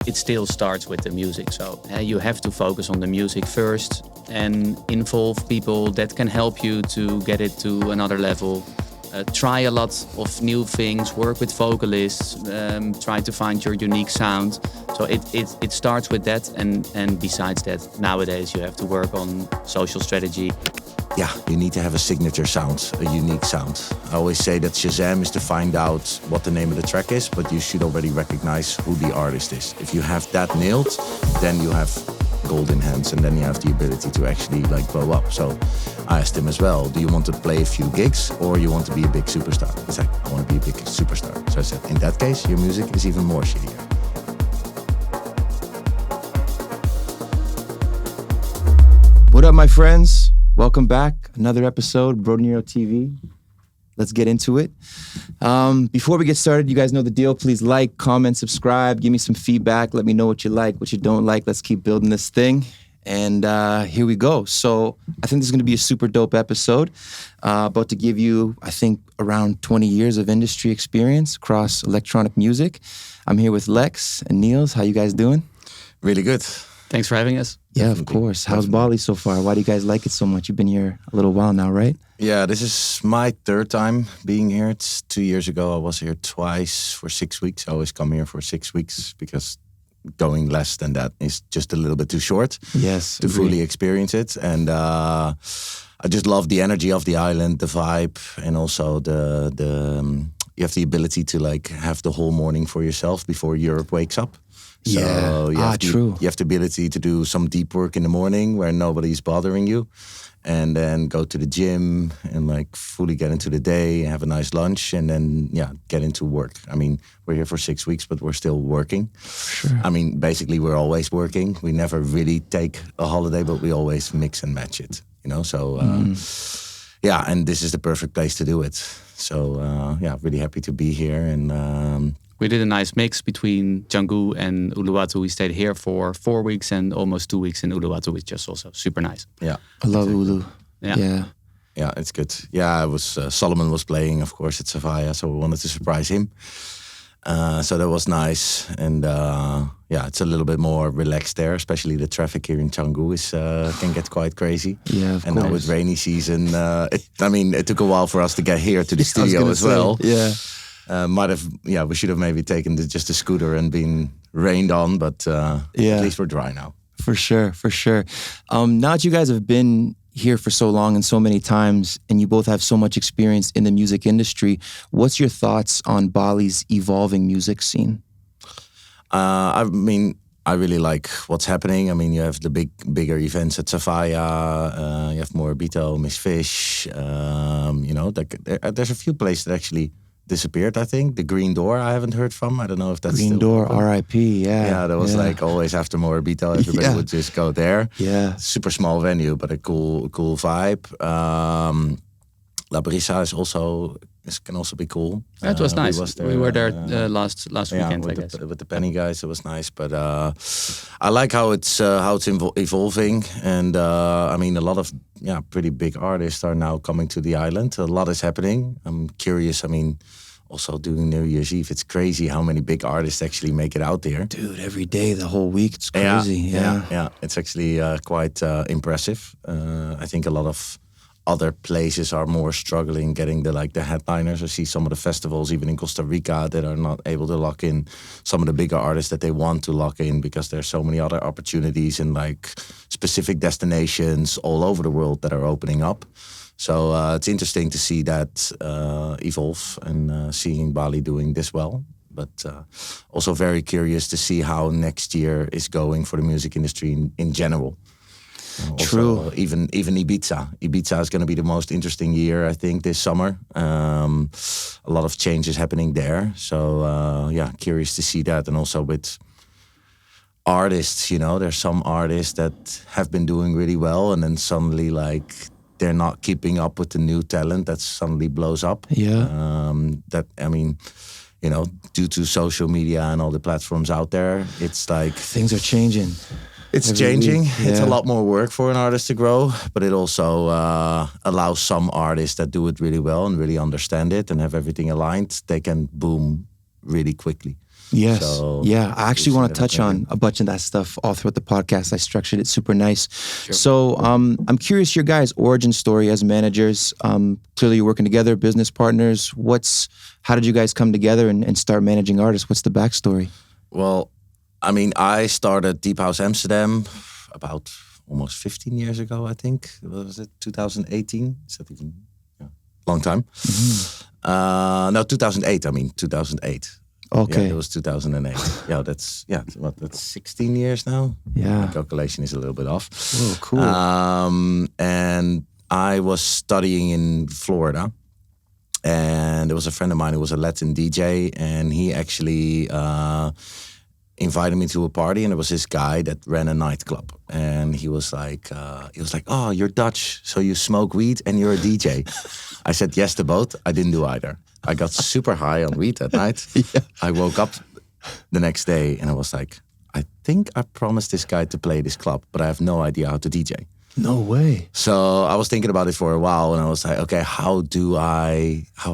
it still starts with the music. So you have to focus on the music first and involve people that can help you to get it to another level. Try a lot of new things, work with vocalists, try to find your unique sound. So it starts with that, and besides that, nowadays you have to work on social strategy. Yeah, you need to have a signature sound, a unique sound. I always say that Shazam is to find out what the name of the track is, but you should already recognize who the artist is. If you have that nailed, then you have golden hands, and then you have the ability to actually blow up. So I asked him as well, do you want to play a few gigs or you want to be a big superstar? He's like, I want to be a big superstar. So I said, in that case, your music is even more shittier. What up, my friends? Welcome back. Another episode, Brodie Nero TV. Let's get into it. Before we get started, you guys know the deal. Please like, comment, subscribe. Give me some feedback. Let me know what you like, what you don't like. Let's keep building this thing. And here we go. So I think this is going to be a super dope episode. About to give you, I think, around 20 years of industry experience across electronic music. I'm here with Lex and Niels. How you guys doing? Really good. Thanks for having us. Yeah, of course. How's Bali so far? Why do you guys like it so much? You've been here a little while now, right? Yeah, this is my third time being here. It's 2 years ago. I was here twice for 6 weeks. I always come here for 6 weeks because going less than that is just a little bit too short. Yes, to fully experience it. And I just love the energy of the island, the vibe, and also you have the ability to have the whole morning for yourself before Europe wakes up. So true. You have the ability to do some deep work in the morning where nobody's bothering you, and then go to the gym and fully get into the day, have a nice lunch, and then get into work. I mean, we're here for 6 weeks, but we're still working. Sure. I mean, basically we're always working. We never really take a holiday, but we always mix and match it, So and this is the perfect place to do it. So really happy to be here. And we did a nice mix between Canggu and Uluwatu. We stayed here for 4 weeks and almost 2 weeks in Uluwatu, which is also super nice. Yeah, I love Ulu. Yeah, it's good. Yeah, it was Solomon was playing, of course, at Savaya, so we wanted to surprise him. So that was nice, and it's a little bit more relaxed there. Especially the traffic here in Canggu can get quite crazy. Yeah, of course. Now with rainy season, it took a while for us to get here to the studio as well. Yeah. We should have maybe taken just a scooter and been rained on, but at least we're dry now. For sure. Now that you guys have been here for so long and so many times, and you both have so much experience in the music industry, what's your thoughts on Bali's evolving music scene? I really like what's happening. I mean, you have the bigger events at Savaya, you have Morabito, Miss Fish, there's a few places that actually disappeared, I think. The Green Door I haven't heard from. I don't know if that's Green still Door, open. R.I.P., yeah. Yeah, that was always after Morabito, everybody would just go there. Yeah. Super small venue, but a cool vibe. La Brisa can also be cool. That was nice. We were there last weekend, I guess. With the Penny guys, it was nice. But I like how it's evolving, and a lot of pretty big artists are now coming to the island. A lot is happening. I'm curious. Also doing New Year's Eve, it's crazy how many big artists actually make it out there. Dude, every day, the whole week, it's crazy. Yeah. It's actually quite impressive. I think a lot of other places are more struggling getting the headliners. I see some of the festivals, even in Costa Rica, that are not able to lock in some of the bigger artists that they want to lock in because there's so many other opportunities in specific destinations all over the world that are opening up. So it's interesting to see that evolve and seeing Bali doing this well. But also very curious to see how next year is going for the music industry in general. True. Even Ibiza. Ibiza is going to be the most interesting year, I think, this summer. A lot of changes happening there. So, curious to see that. And also with artists, there's some artists that have been doing really well and then suddenly, they're not keeping up with the new talent that suddenly blows up. Yeah. Due to social media and all the platforms out there, it's things are changing. It's changing. It's a lot more work for an artist to grow, but it also allows some artists that do it really well and really understand it and have everything aligned. They can boom really quickly. Yes. So, yeah. I actually want to touch yeah. on a bunch of that stuff all throughout the podcast. I structured it super nice. So I'm curious your guys' origin story as managers. Clearly you're working together, business partners. How did you guys come together and start managing artists? What's the backstory? Well, I mean, I started Deep House Amsterdam about almost 15 years ago, I think. Was it 2018? Is that even long time? Mm-hmm. No, 2008. I mean, 2008. Okay. Yeah, it was 2008. That's 16 years now. Yeah. My calculation is a little bit off. Oh, cool. And I was studying in Florida. And there was a friend of mine who was a Latin DJ, and he actually invited me to a party, and there was this guy that ran a nightclub, and he was like, "Oh, you're Dutch, so you smoke weed and you're a DJ." I said yes to both. I didn't do either. I got super high on weed that night. Yeah. I woke up the next day, and I was like, I think I promised this guy to play this club, but I have no idea how to DJ. No way. So I was thinking about it for a while, and I was like, okay, how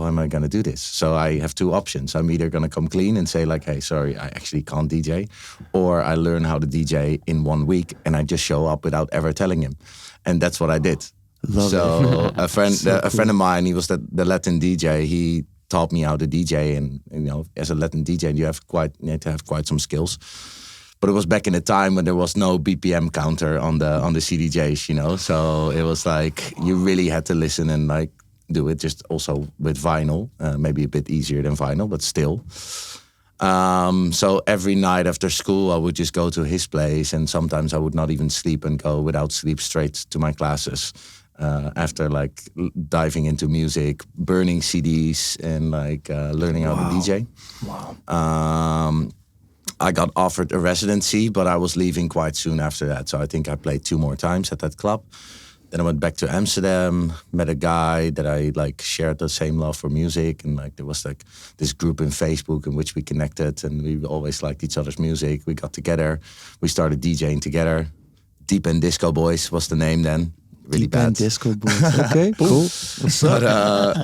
am I going to do this? So I have two options. I'm either going to come clean and say like, hey, sorry, I actually can't DJ, or I learn how to DJ in 1 week and I just show up without ever telling him. And that's what I did. Love so it. a friend of mine, he was the Latin DJ. He taught me how to DJ, and as a Latin DJ, you need to have quite some skills. But it was back in the time when there was no BPM counter on the CDJs, so it was like you really had to listen and like do it. Just also with vinyl, maybe a bit easier than vinyl, but still. So every night after school, I would just go to his place, and sometimes I would not even sleep and go without sleep straight to my classes. After like diving into music, burning CDs, and like learning how to DJ. Wow. I got offered a residency, but I was leaving quite soon after that. So I think I played 2 more times at that club. Then I went back to Amsterdam, met a guy that I like shared the same love for music. And like there was like this group in Facebook in which we connected, and we always liked each other's music. We got together, we started DJing together. Deep End Disco Boys was the name then. Really Deep bad. End Disco Boys. Okay, cool. What's up?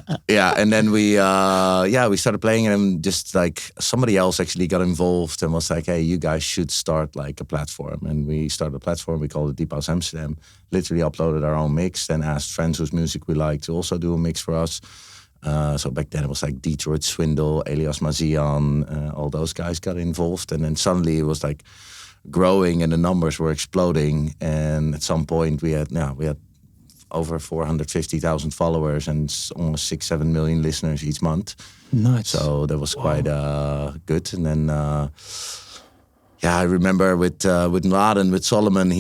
But and then we started playing, and just like somebody else actually got involved and was like, hey, you guys should start like a platform. And we started a platform, we called it Deep House Amsterdam, literally uploaded our own mix, then asked friends whose music we liked to also do a mix for us. So back then it was like Detroit Swindle, Elias Mazian, all those guys got involved. And then suddenly it was like growing and the numbers were exploding. And at some point we had over 450,000 followers and almost 6-7 million listeners each month. Nice. So that was quite good. And then, I remember with Mladen, with Solomon,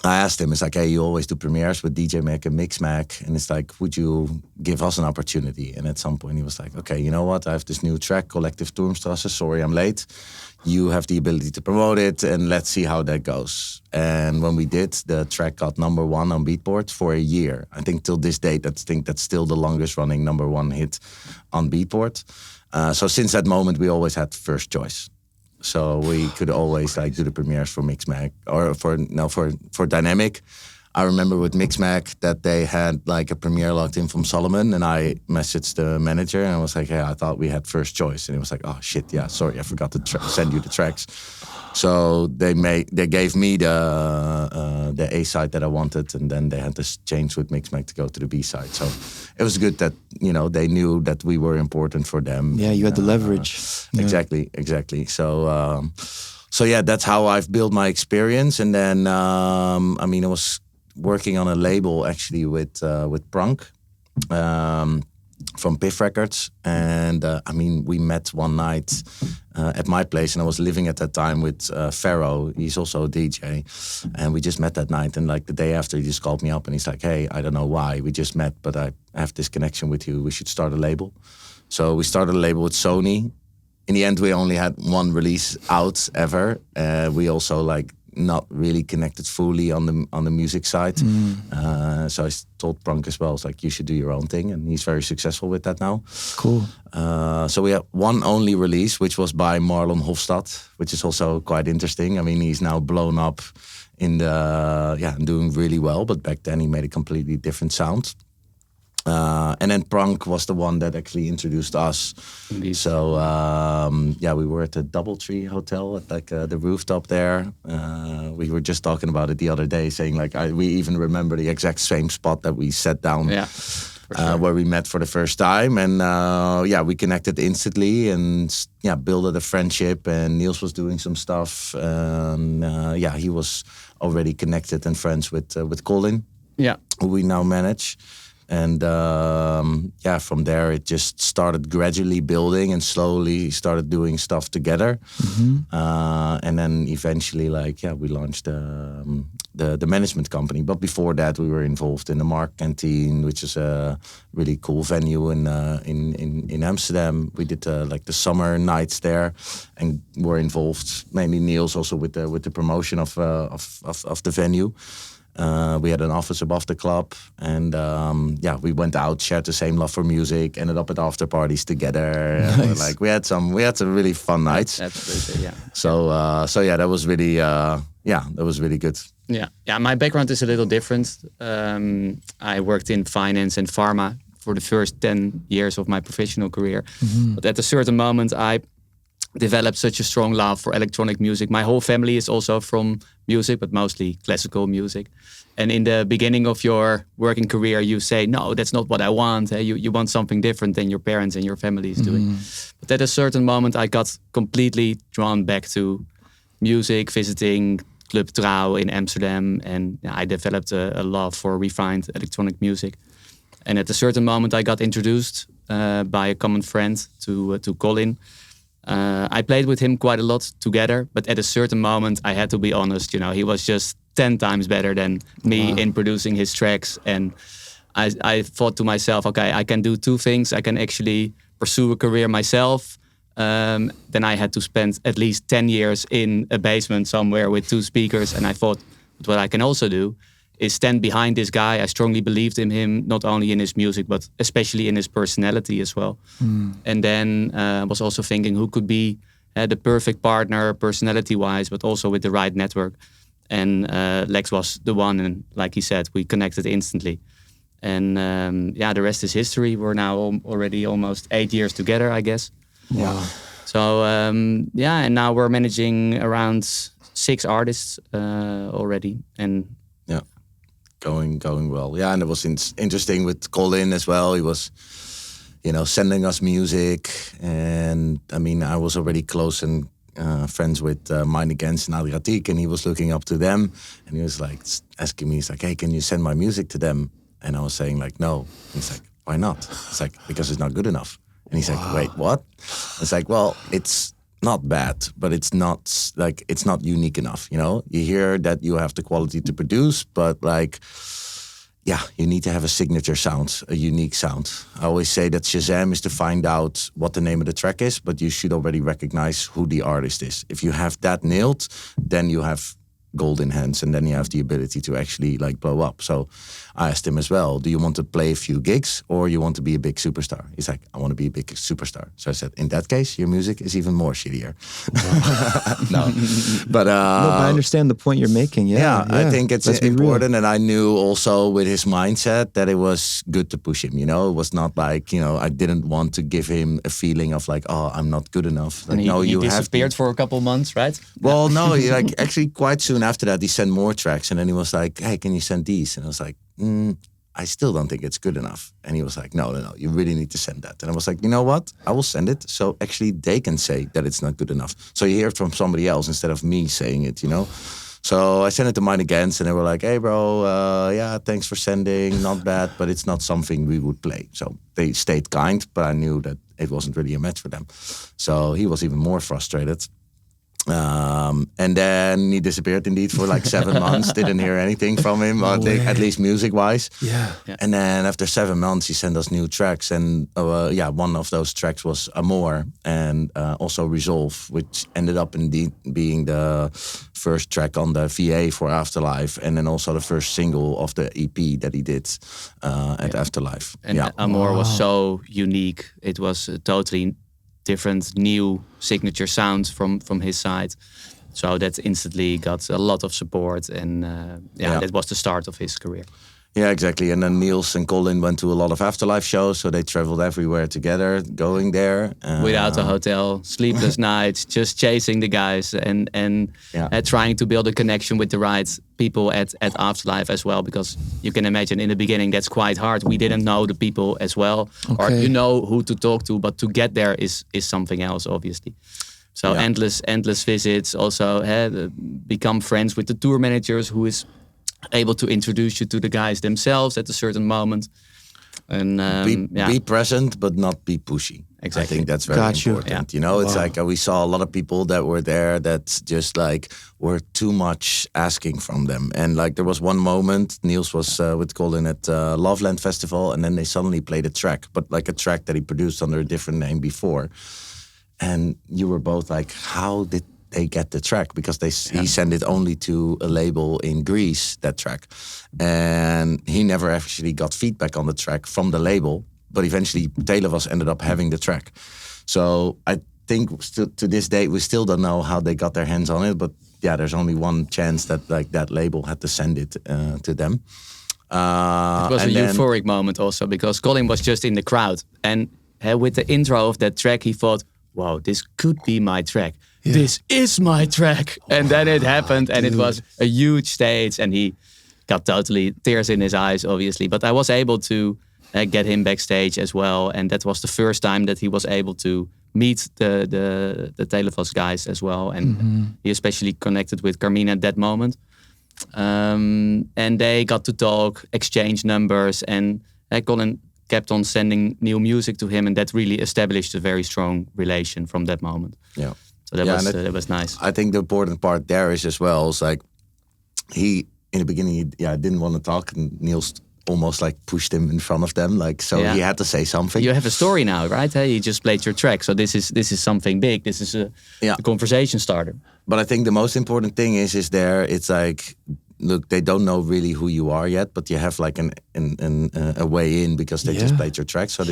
I asked him, it's like, hey, you always do premieres with DJ Mac and Mix Mac. And it's like, would you give us an opportunity? And at some point he was like, okay, you know what? I have this new track, Collective Turmstrasse, Sorry I'm Late. You have the ability to promote it, and let's see how that goes. And when we did, the track got #1 on Beatport for a year. I think till this date, that's still the longest running #1 hit on Beatport. So since that moment, we always had first choice. So we could always like do the premieres for Mixmag or for Dynamic. I remember with Mixmag that they had like a premiere locked in from Solomon, and I messaged the manager and I was like, hey, I thought we had first choice. And he was like, oh shit, yeah, sorry, I forgot to send you the tracks. So they gave me the A side that I wanted, and then they had to change with Mixmag to go to the B side. So it was good that they knew that we were important for them. Yeah, you had the leverage. Exactly. So yeah, that's how I've built my experience. And then I was working on a label actually with Prunk from Piff Records, and we met one night at my place, and I was living at that time with Pharaoh. He's also a DJ, and we just met that night. And like the day after, he just called me up and he's like, "Hey, I don't know why we just met, but I have this connection with you. We should start a label." So we started a label with Sony. In the end, we only had one release out ever. We also not really connected fully on the music side. So I told Prunk as well, it's like, you should do your own thing. And he's very successful with that now. Cool. So we have one only release, which was by Marlon Hofstad, which is also quite interesting. I mean, he's now blown up and doing really well. But back then he made a completely different sound. And then Prank was the one that actually introduced us. Indeed. So we were at the DoubleTree Hotel at like the rooftop there. We were just talking about it the other day, saying like we even remember the exact same spot that we sat down. Yeah. Sure. Where we met for the first time, and we connected instantly, and built a friendship. And Niels was doing some stuff. He was already connected and friends with Colin, who we now manage. And from there it just started gradually building and slowly started doing stuff together. And then eventually, we launched the management company. But before that, we were involved in the Mark Canteen, which is a really cool venue in Amsterdam. We did the summer nights there, and were involved mainly Niels also with the promotion of the venue. We had an office above the club, and we went out, shared the same love for music, ended up at after parties together. Nice. We had some really fun nights. Absolutely, yeah. That was really that was really good. Yeah. My background is a little different. I worked in finance and pharma for the first 10 years of my professional career, but at a certain moment I developed such a strong love for electronic music. My whole family is also from music, but mostly classical music. And in the beginning of your working career, you say, no, that's not what I want. You want something different than your parents and your family is doing. But at a certain moment, I got completely drawn back to music, visiting Club Trouw in Amsterdam. And I developed a love for refined electronic music. And at a certain moment, I got introduced by a common friend to Colin. I played with him quite a lot together, but at a certain moment, I had to be honest. He was just 10 times better than me in producing his tracks, and I thought to myself, okay, I can do two things. I can actually pursue a career myself. Then I had to spend at least 10 years in a basement somewhere with 2 speakers, and I thought, what I can also do is stand behind this guy. I strongly believed in him, not only in his music, but especially in his personality as well. And then I was also thinking who could be the perfect partner, personality-wise, but also with the right network. And Lex was the one, and like he said, we connected instantly. And the rest is history. We're now already almost 8 years together, I guess. Wow. So and now we're managing around 6 artists already. And going well. Yeah, and it was interesting with Colin as well. He was, sending us music, and I mean, I was already close and friends with Mind Against and Adriatic, and he was looking up to them, and he was like asking me, he's like, hey, can you send my music to them? And I was saying like, no. And he's like, why not? It's like, because it's not good enough. And he's like, wait, what? It's like, well, it's not bad, but it's not unique enough. You hear that you have the quality to produce, but you need to have a signature sound, a unique sound. I always say that Shazam is to find out what the name of the track is, but you should already recognize who the artist is. If you have that nailed, then you have gold in hands, and then you have the ability to actually blow up. So I asked him as well, do you want to play a few gigs or you want to be a big superstar? He's like, I want to be a big superstar. So I said, in that case, your music is even more shittier. No, but I understand the point you're making. Yeah, I think it's important. And I knew also with his mindset that it was good to push him. It was not like, I didn't want to give him a feeling of like, oh, I'm not good enough. Like, and he disappeared for a couple months, right? Well, no, actually quite soon after that, he sent more tracks, and then he was like, hey, can you send these? And I was like, I still don't think it's good enough. And he was like, no, you really need to send that. And I was like, you know what? I will send it. So actually they can say that it's not good enough. So you hear it from somebody else instead of me saying it, So I sent it to Mind Against, and they were like, hey, bro, thanks for sending. Not bad, but it's not something we would play. So they stayed kind, but I knew that it wasn't really a match for them. So he was even more frustrated. And then he disappeared indeed for 7 months. Didn't hear anything from him, at least music-wise. Yeah. And then after 7 months, he sent us new tracks. And one of those tracks was Amor, and also Resolve, which ended up indeed being the first track on the VA for Afterlife, and then also the first single of the EP that he did at Afterlife. And Amor was so unique. It was totally different, new signature sounds from his side. So that instantly got a lot of support, and that was the start of his career. Yeah, exactly. And then Niels and Colin went to a lot of Afterlife shows, so they traveled everywhere together, going there. Without a hotel, sleepless nights, just chasing the guys and trying to build a connection with the right people at Afterlife as well. Because you can imagine in the beginning that's quite hard. We didn't know the people as well, or you know who to talk to, but to get there is something else, obviously. So endless visits. Also, become friends with the tour managers, who is able to introduce you to the guys themselves at a certain moment. And be present, but not be pushy. Exactly. I think that's very important. You know, it's like we saw a lot of people that were there that just like were too much asking from them. And like there was one moment, Niels was with Colin at Loveland Festival, and then they suddenly played a track, but like a track that he produced under a different name before. And you were both like, how did they get the track? Because he sent it only to a label in Greece, that track. And he never actually got feedback on the track from the label. But eventually, Televas ended up having the track. So I think still, to this day, we still don't know how they got their hands on it. But yeah, there's only one chance that like that label had to send it to them. It was a euphoric moment also, because Colin was just in the crowd. And with the intro of that track, he thought, wow, this could be my track. Yeah. This is my track. And then it happened, and it was a huge stage, and he got totally tears in his eyes, obviously. But I was able to get him backstage as well. And that was the first time that he was able to meet the Televas guys as well. And he especially connected with Carmina at that moment. And they got to talk, exchange numbers, and Colin kept on sending new music to him, and that really established a very strong relation from that moment. Yeah. So that was nice. I think the important part there is as well, is like he, in the beginning, didn't want to talk, and Niels almost like pushed him in front of them, like he had to say something. You have a story now, right? Hey, you just played your track, so this is something big. This is a conversation starter. But I think the most important thing is it's like, look, they don't know really who you are yet, but you have like a way in, because they just played your track. So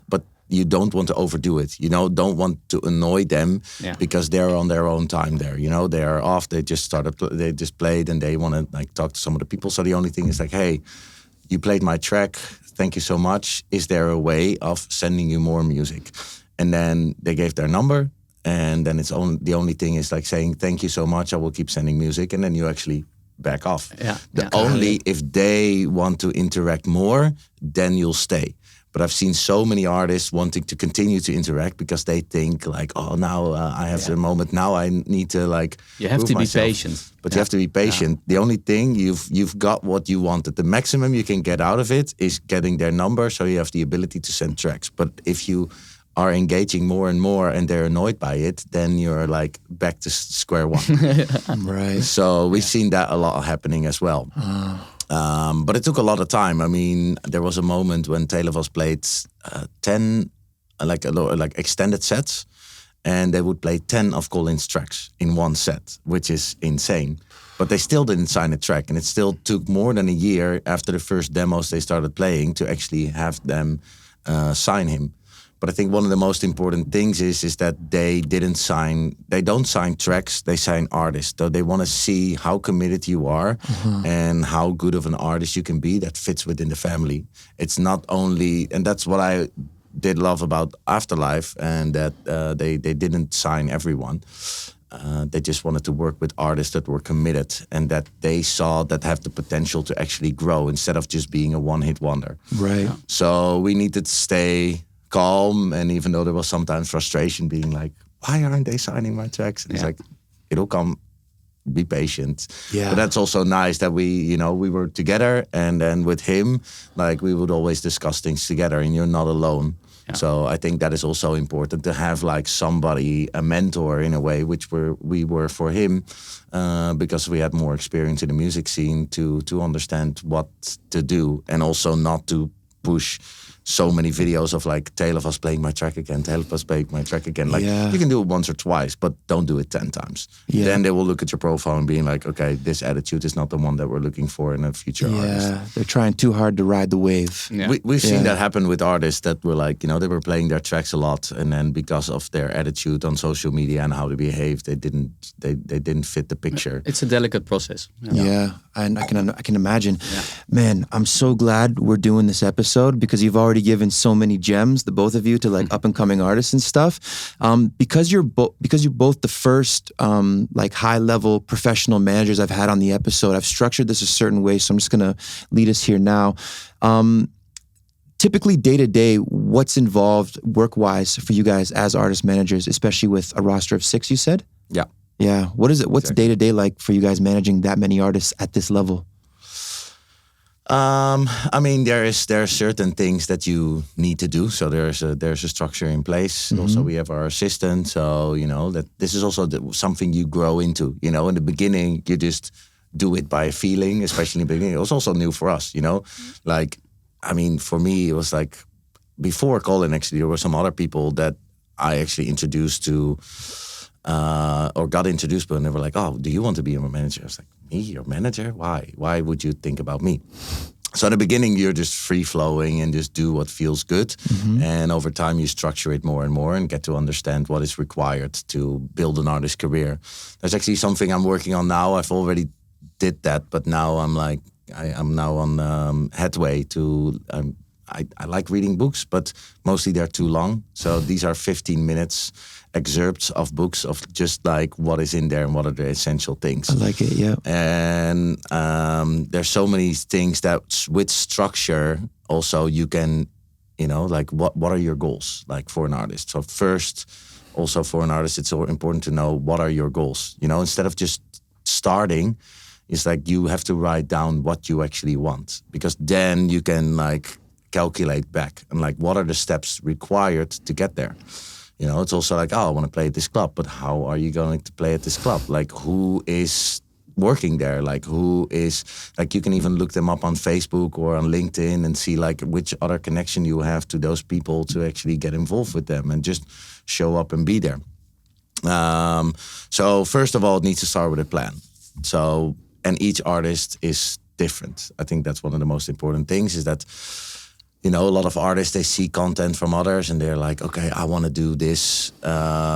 but you don't want to overdo it. You know, don't want to annoy them because they're on their own time there. You know, they are off. They just played, and they want to like talk to some of the people. So the only thing is like, hey, you played my track. Thank you so much. Is there a way of sending you more music? And then they gave their number, and then the only thing is like saying, thank you so much. I will keep sending music, and then you actually back off. Only if they want to interact more, then you'll stay. But I've seen so many artists wanting to continue to interact because they think like, oh, now I have the moment. Now I need to like. You have to be patient. But you have to be patient. The only thing you've got what you wanted. The maximum you can get out of it is getting their number, so you have the ability to send tracks. But if you are engaging more and more and they're annoyed by it, then you're like back to square one. Right. So we've seen that a lot happening as well. But it took a lot of time. I mean, there was a moment when Televas played 10 like extended sets, and they would play 10 of Colin's tracks in one set, which is insane. But they still didn't sign a track, and it still took more than a year after the first demos they started playing to actually have them sign him. But I think one of the most important things is that they don't sign tracks, they sign artists. So they want to see how committed you are and how good of an artist you can be that fits within the family. It's not only, and that's what I did love about Afterlife, and that they didn't sign everyone. They just wanted to work with artists that were committed and that they saw that have the potential to actually grow instead of just being a one-hit wonder. Right. Yeah. So we needed to stay calm, and even though there was sometimes frustration, being like, why aren't they signing my tracks? And it's like, it'll come, be patient. Yeah. But that's also nice that we were together, and then with him, like we would always discuss things together, and you're not alone. Yeah. So I think that is also important to have like somebody, a mentor in a way, which we were for him, because we had more experience in the music scene to understand what to do, and also not to push so many videos of like Tale of Us playing my track again, Tale of Us playing my track again. Like you can do it once or twice, but don't do it 10 times. Yeah. Then they will look at your profile and being like, okay, this attitude is not the one that we're looking for in a future artist. Yeah, they're trying too hard to ride the wave. Yeah. We've seen that happen with artists that were like, they were playing their tracks a lot, and then because of their attitude on social media and how they behave, they didn't fit the picture. It's a delicate process. Yeah, and I can imagine. Yeah. Man, I'm so glad we're doing this episode because you've already given so many gems, the both of you, to like up and coming artists and stuff. Because you're both the first like high level professional managers I've had on the episode. I've structured this a certain way, so I'm just gonna lead us here now. Typically, day to day, what's involved work wise for you guys as artist managers, especially with a roster of 6? You said, yeah. What is it? What's day to day like for you guys managing that many artists at this level? I mean, there are certain things that you need to do. So there's a structure in place. Mm-hmm. Also, we have our assistant. So that this is also something you grow into. In the beginning, you just do it by feeling, especially in the beginning. It was also new for us. Like, I mean, for me, it was like before Colin. Actually, there were some other people that I actually introduced to. Or got introduced to, and they were like, "Oh, do you want to be a manager?" I was like, "Me, your manager? Why? Why would you think about me?" So in the beginning, you're just free flowing and just do what feels good, and over time, you structure it more and more and get to understand what is required to build an artist's career. There's actually something I'm working on now. I've already did that, but now I'm like, I'm now on headway to. I like reading books, but mostly they're too long. So these are 15 minutes excerpts of books of just like what is in there and what are the essential things. I like it, yeah. And there's so many things that with structure also you can, like what are your goals like for an artist? So first, also for an artist, it's so important to know what are your goals. Instead of just starting, it's like you have to write down what you actually want, because then you can like calculate back and like what are the steps required to get there. It's also like, I want to play at this club, but how are you going to play at this club? Like, who is working there? Like, who is, like, you can even look them up on Facebook or on LinkedIn and see like which other connection you have to those people to actually get involved with them and just show up and be there. So first of all, it needs to start with a plan. So, and each artist is different. I think that's one of the most important things is that, a lot of artists, they see content from others and they're like, okay, I want to do this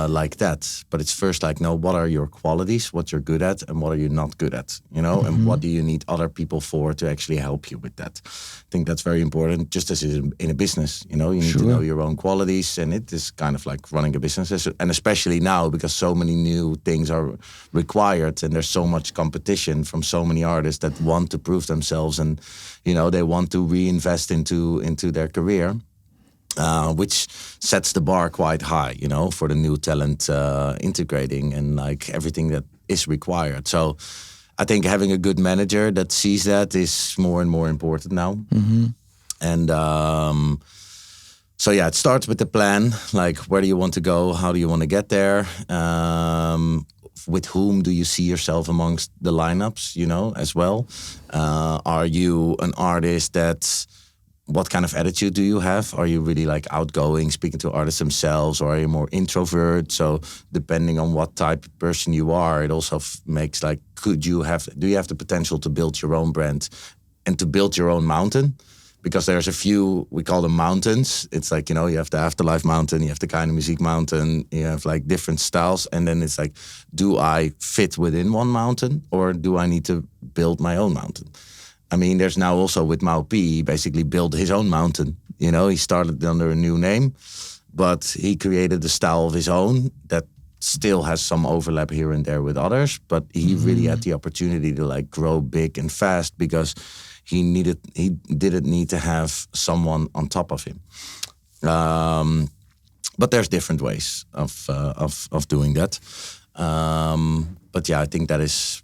like that. But it's first like, no, what are your qualities, what you're good at and what are you not good at, and what do you need other people for to actually help you with that? I think that's very important, just as in a business, you need to know your own qualities, and it is kind of like running a business. And especially now, because so many new things are required and there's so much competition from so many artists that want to prove themselves and, they want to reinvest into their career, which sets the bar quite high, for the new talent integrating and like everything that is required. So I think having a good manager that sees that is more and more important now. Mm-hmm. And so yeah, it starts with the plan, like where do you want to go? How do you want to get there? With whom do you see yourself amongst the lineups, as well? Are you an artist that, what kind of attitude do you have? Are you really like outgoing, speaking to artists themselves, or are you more introvert? So depending on what type of person you are, it also makes like, do you have the potential to build your own brand and to build your own mountain? Because there's a few, we call them mountains. It's like, you have the Afterlife mountain, you have the Kind of Music mountain, you have like different styles. And then it's like, do I fit within one mountain or do I need to build my own mountain? I mean, there's now also with Mau P, he basically built his own mountain. He started under a new name, but he created a style of his own that still has some overlap here and there with others. But he really had the opportunity to like grow big and fast because he didn't need to have someone on top of him. But there's different ways of doing that. But yeah, I think that is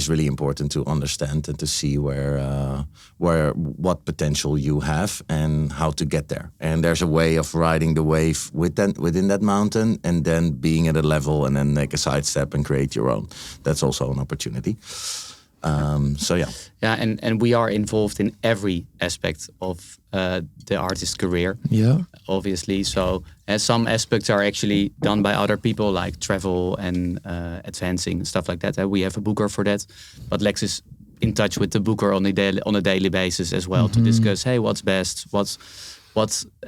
really important to understand and to see what potential you have and how to get there. And there's a way of riding the wave within that mountain and then being at a level and then make a sidestep and create your own. That's also an opportunity. So yeah. Yeah, and we are involved in every aspect of the artist's career. Yeah. Obviously. So some aspects are actually done by other people, like travel and advancing and stuff like that. We have a booker for that, but Lex is in touch with the booker on a daily basis as well to discuss, hey, what's best, what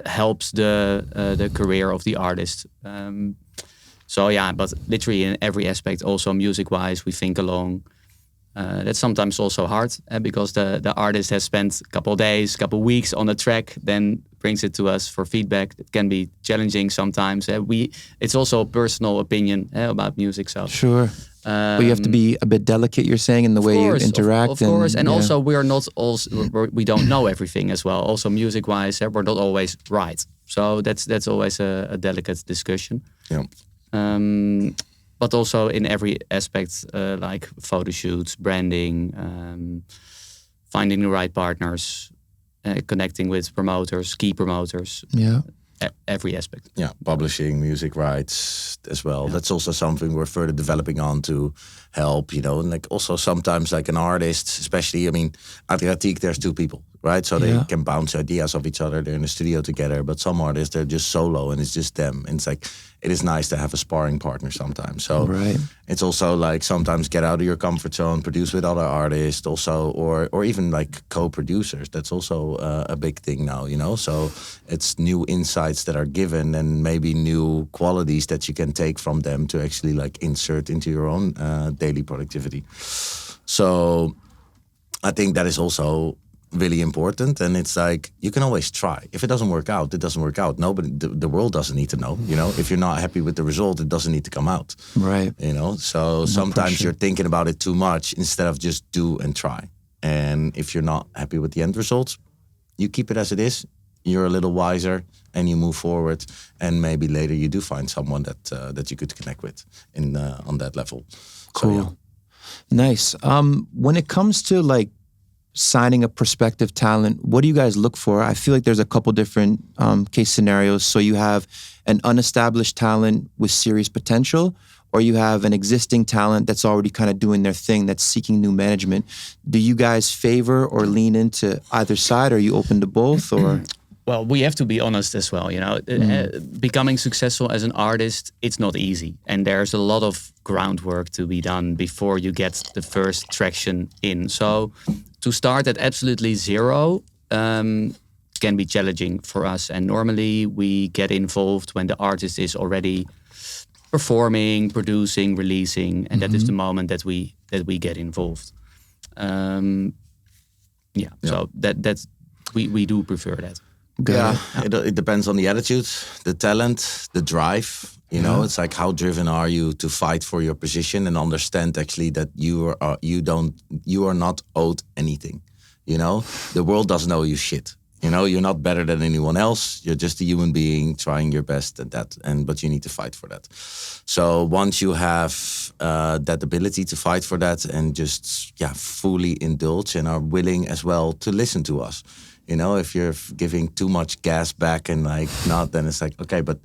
helps the career of the artist. So yeah, but literally in every aspect, also music-wise, we think along. That's sometimes also hard because the artist has spent a couple of days, couple of weeks on a track, then brings it to us for feedback. It can be challenging sometimes. It's also a personal opinion about music. So Sure. But you have to be a bit delicate, you're saying, in the way you interact. Of course, and also we don't know everything as well. Also music-wise, we're not always right. So that's always a delicate discussion. Yeah. But also in every aspect, like photo shoots, branding, finding the right partners, connecting with promoters, key promoters. Yeah. Every aspect. Yeah, publishing, music rights as well. Yeah. That's also something we're further developing on to help, and like also sometimes like an artist, especially, at Adriatiek, there's two people, right? So they can bounce ideas off each other. They're in the studio together, but some artists, they're just solo and it's just them. And it's like, it is nice to have a sparring partner sometimes. So it's also like sometimes get out of your comfort zone, produce with other artists also, or even like co-producers. That's also a big thing now, so it's new insights that are given and maybe new qualities that you can take from them to actually like insert into your own daily productivity. So I think that is also really important, and it's like you can always try. If it doesn't work out, it doesn't work out. Nobody, the world doesn't need to know. If you're not happy with the result, it doesn't need to come out. Right. So sometimes you're thinking about it too much instead of just do and try. And if you're not happy with the end result, you keep it as it is. You're a little wiser and you move forward. And maybe later you do find someone that you could connect with on that level. Cool. So, yeah. Nice. When it comes to like signing a prospective talent, what do you guys look for? I feel like there's a couple different case scenarios. So you have an unestablished talent with serious potential, or you have an existing talent that's already kind of doing their thing, that's seeking new management. Do you guys favor or lean into either side? Are you open to both? Or well, we have to be honest as well. Becoming successful as an artist, it's not easy, and there's a lot of groundwork to be done before you get the first traction in. So to start at absolutely zero can be challenging for us. And normally we get involved when the artist is already performing, producing, releasing, and that is the moment that we get involved. So that's we do prefer that. Yeah, it depends on the attitude, the talent, the drive. It's like how driven are you to fight for your position and understand actually that you are not owed anything. The world doesn't owe you shit. You're not better than anyone else. You're just a human being trying your best at that, but you need to fight for that. So once you have that ability to fight for that and just fully indulge and are willing as well to listen to us. If you're giving too much gas back and like not, then it's like, okay, but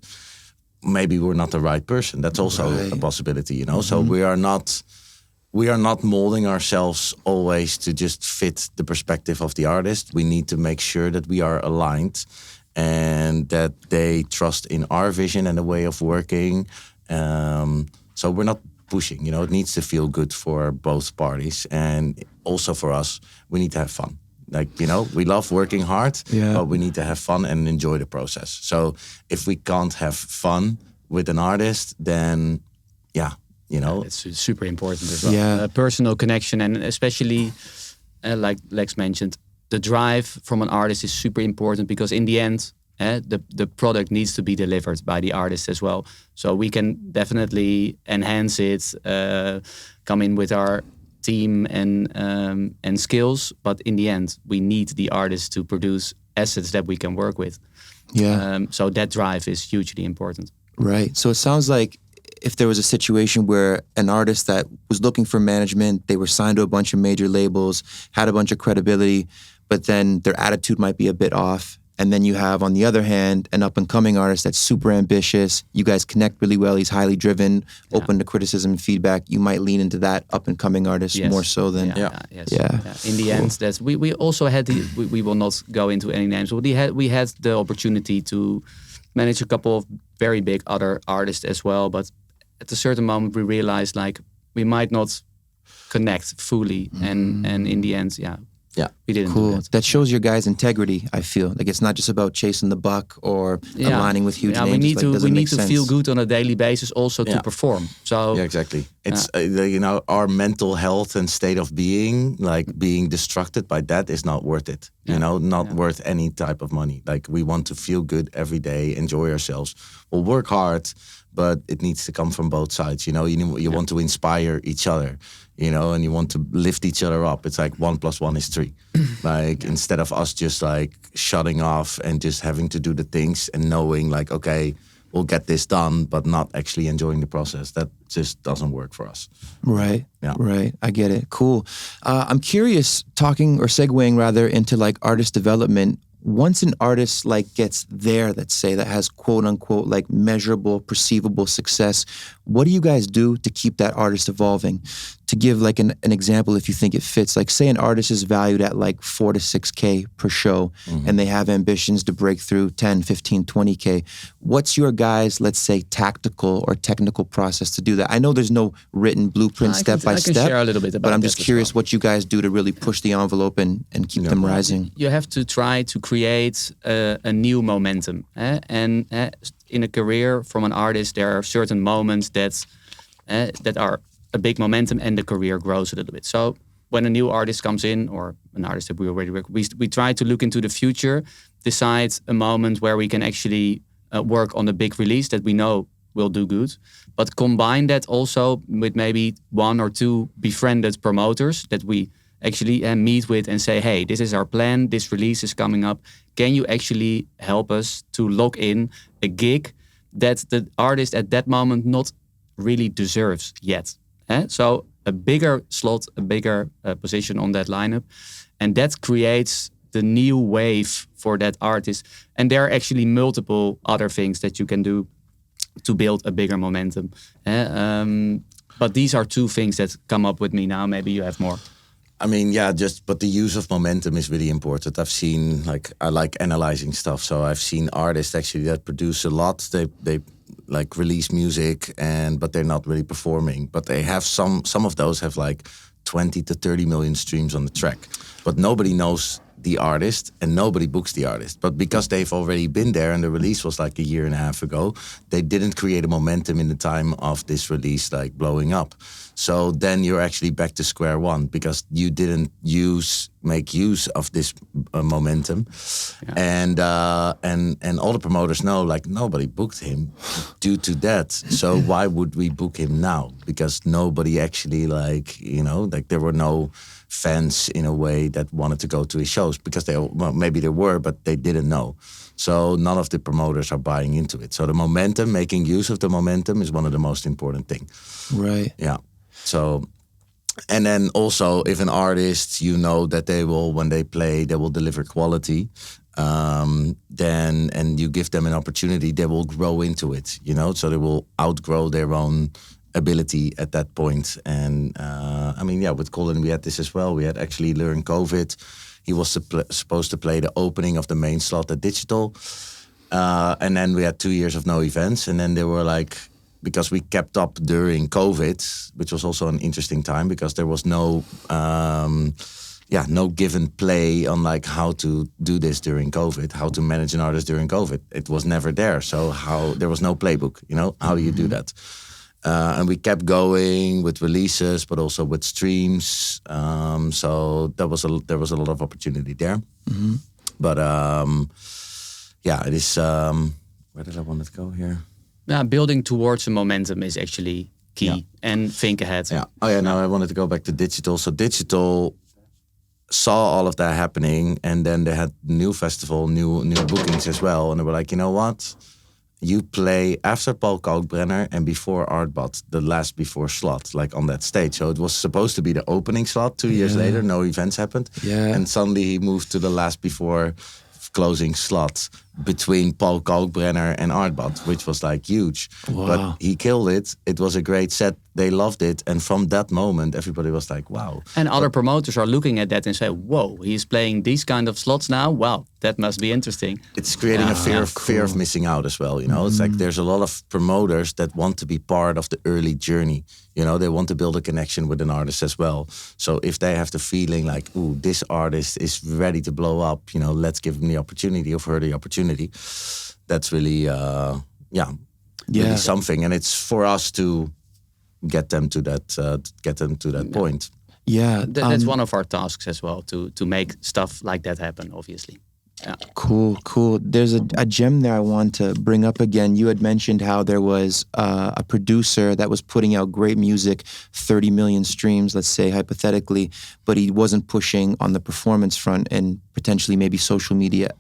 maybe we're not the right person. That's also a possibility, So we are not molding ourselves always to just fit the perspective of the artist. We need to make sure that we are aligned and that they trust in our vision and the way of working. So we're not pushing, it needs to feel good for both parties. And also for us, we need to have fun. Like, we love working hard, but we need to have fun and enjoy the process. So if we can't have fun with an artist, then, it's super important as well. Yeah. Personal connection, and especially, like Lex mentioned, the drive from an artist is super important because in the end, the product needs to be delivered by the artist as well. So we can definitely enhance it, come in with our team and skills, but in the end we need the artist to produce assets that we can work with. So that drive is hugely important. Right. So it sounds like if there was a situation where an artist that was looking for management, they were signed to a bunch of major labels, had a bunch of credibility, but then their attitude might be a bit off, And then you have, on the other hand, an up-and-coming artist that's super ambitious. You guys connect really well. He's highly driven, open to criticism and feedback. You might lean into that up-and-coming artist more so than... Yes. In the end, that's we also had we will not go into any names, but we had the opportunity to manage a couple of very big other artists as well. But at a certain moment, we realized like we might not connect fully, and in the end, we didn't do that. That shows your guys' integrity, I feel. Like it's not just about chasing the buck or aligning with huge names. We need to feel good on a daily basis also to perform. So exactly. It's our mental health and state of being, like being distracted by that is not worth it. Not worth any type of money. Like we want to feel good every day, enjoy ourselves. We'll work hard, but it needs to come from both sides. You want to inspire each other, and you want to lift each other up. It's like 1 + 1 is 3. Like instead of us just like shutting off and just having to do the things and knowing like, okay, we'll get this done, but not actually enjoying the process. That just doesn't work for us. Right. Yeah. Right. I get it. Cool. I'm curious, segueing rather into like artist development. Once an artist like gets there, let's say, that has quote unquote like measurable, perceivable success, what do you guys do to keep that artist evolving? To give like an example, if you think it fits, like say an artist is valued at like 4 to 6K per show and they have ambitions to break through 10, 15, 20K. What's your guys', let's say, tactical or technical process to do that? I know there's no written blueprint step by step, share a little bit about but I'm just curious what you guys do to really push the envelope and keep them rising. You have to try to create a new momentum. And in a career from an artist, there are certain moments that are a big momentum and the career grows a little bit. So when a new artist comes in, or an artist that we already work, we try to look into the future, decide a moment where we can actually work on a big release that we know will do good, but combine that also with maybe 1 or 2 befriended promoters that we actually meet with and say, hey, this is our plan, this release is coming up. Can you actually help us to lock in a gig that the artist at that moment not really deserves yet? So a bigger slot, a bigger position on that lineup. And that creates the new wave for that artist. And there are actually multiple other things that you can do to build a bigger momentum. But these are 2 things that come up with me now. Maybe you have more. I mean, but the use of momentum is really important. I've seen, I like analyzing stuff. So I've seen artists actually that produce a lot. They like release music but they're not really performing. But they have some of those have like 20 to 30 million streams on the track. But nobody knows the artist and nobody books the artist. But because they've already been there and the release was like a year and a half ago, they didn't create a momentum in the time of this release like blowing up. So then you're actually back to square one because you didn't make use of this momentum. And all the promoters know like nobody booked him due to that. So why would we book him now? Because nobody actually there were no fans in a way that wanted to go to his shows because maybe there were, but they didn't know. So none of the promoters are buying into it. So the momentum, making use of the momentum is one of the most important things. Right. Yeah. So, and then also if an artist, that they will, when they play, they will deliver quality, and you give them an opportunity, they will grow into it, so they will outgrow their own ability at that point. And with Colin, we had this as well. We had actually during COVID, he was supposed to play the opening of the main slot at Digital. And then we had 2 years of no events. And then they were like, because we kept up during COVID, which was also an interesting time because there was no given play on like how to do this during COVID, how to manage an artist during COVID. It was never there. So there was no playbook, how do you do that? And we kept going with releases, but also with streams. So there was a lot of opportunity there. Mm-hmm. But it is. Where did I want to go here? Yeah, building towards a momentum is actually key, and think ahead. Yeah. Oh yeah. Now I wanted to go back to Digital. So Digital saw all of that happening, and then they had new festival, new bookings as well, and they were like, you know what? You play after Paul Kalkbrenner and before Artbot, the last before slot, like on that stage. So it was supposed to be the opening slot 2 years later. No events happened. Yeah. And suddenly he moved to the last before closing slot between Paul Kalkbrenner and Aardbad, which was like huge. Wow. But he killed it. It was a great set. They loved it. And from that moment, everybody was like, wow. And other promoters are looking at that and say, whoa, he's playing these kind of slots now. Wow, that must be interesting. It's creating a fear of missing out as well. You know, it's like there's a lot of promoters that want to be part of the early journey. You know, they want to build a connection with an artist as well. So if they have the feeling like, ooh, this artist is ready to blow up, you know, let's give him the opportunity or her the opportunity. That's really, really something. And it's for us to get them to that point. Yeah, that's one of our tasks as well, to make stuff like that happen, obviously. Yeah. Cool. There's a gem there I want to bring up again. You had mentioned how there was a producer that was putting out great music, 30 million streams, let's say hypothetically, but he wasn't pushing on the performance front and potentially maybe social media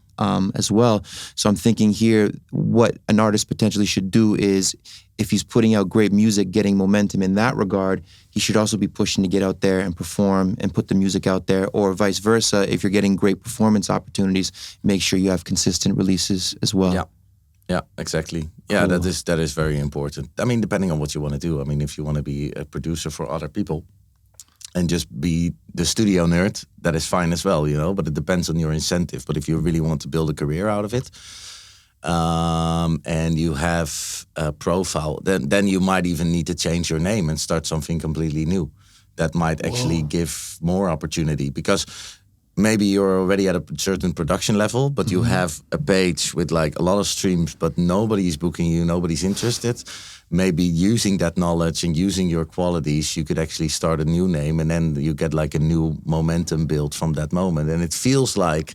as well. So I'm thinking here, what an artist potentially should do is, if he's putting out great music, getting momentum in that regard, he should also be pushing to get out there and perform and put the music out there, or vice versa. If you're getting great performance opportunities, make sure you have consistent releases as well. Yeah, exactly. Yeah, cool. that is very important. I mean, depending on what you want to do. I mean, if you want to be a producer for other people and just be the studio nerd, that is fine as well, you know, but it depends on your incentive. But if you really want to build a career out of it, and you have a profile, then you might even need to change your name and start something completely new. That might actually give more opportunity, because maybe you're already at a certain production level, but you have a page with like a lot of streams, but nobody's booking you, nobody's interested. Maybe using that knowledge and using your qualities, you could actually start a new name, and then you get like a new momentum built from that moment. And it feels like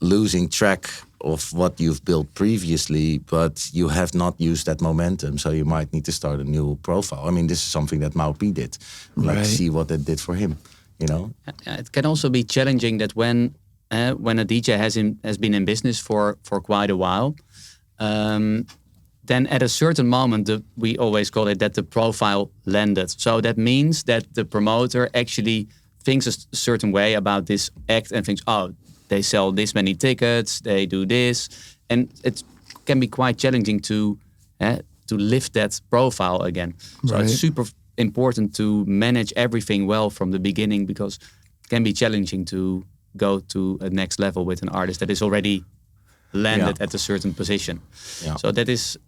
losing track of what you've built previously, but you have not used that momentum, so you might need to start a new profile. I mean, this is something that Maupi did. Like, see what it did for him, you know? It can also be challenging that when a DJ has been in business for quite a while, then at a certain moment, we always call it that the profile landed. So that means that the promoter actually thinks a certain way about this act and thinks, oh, they sell this many tickets, they do this. And it can be quite challenging to lift that profile again. So it's super important to manage everything well from the beginning, because it can be challenging to go to a next level with an artist that is already landed at a certain position. Yeah. So that is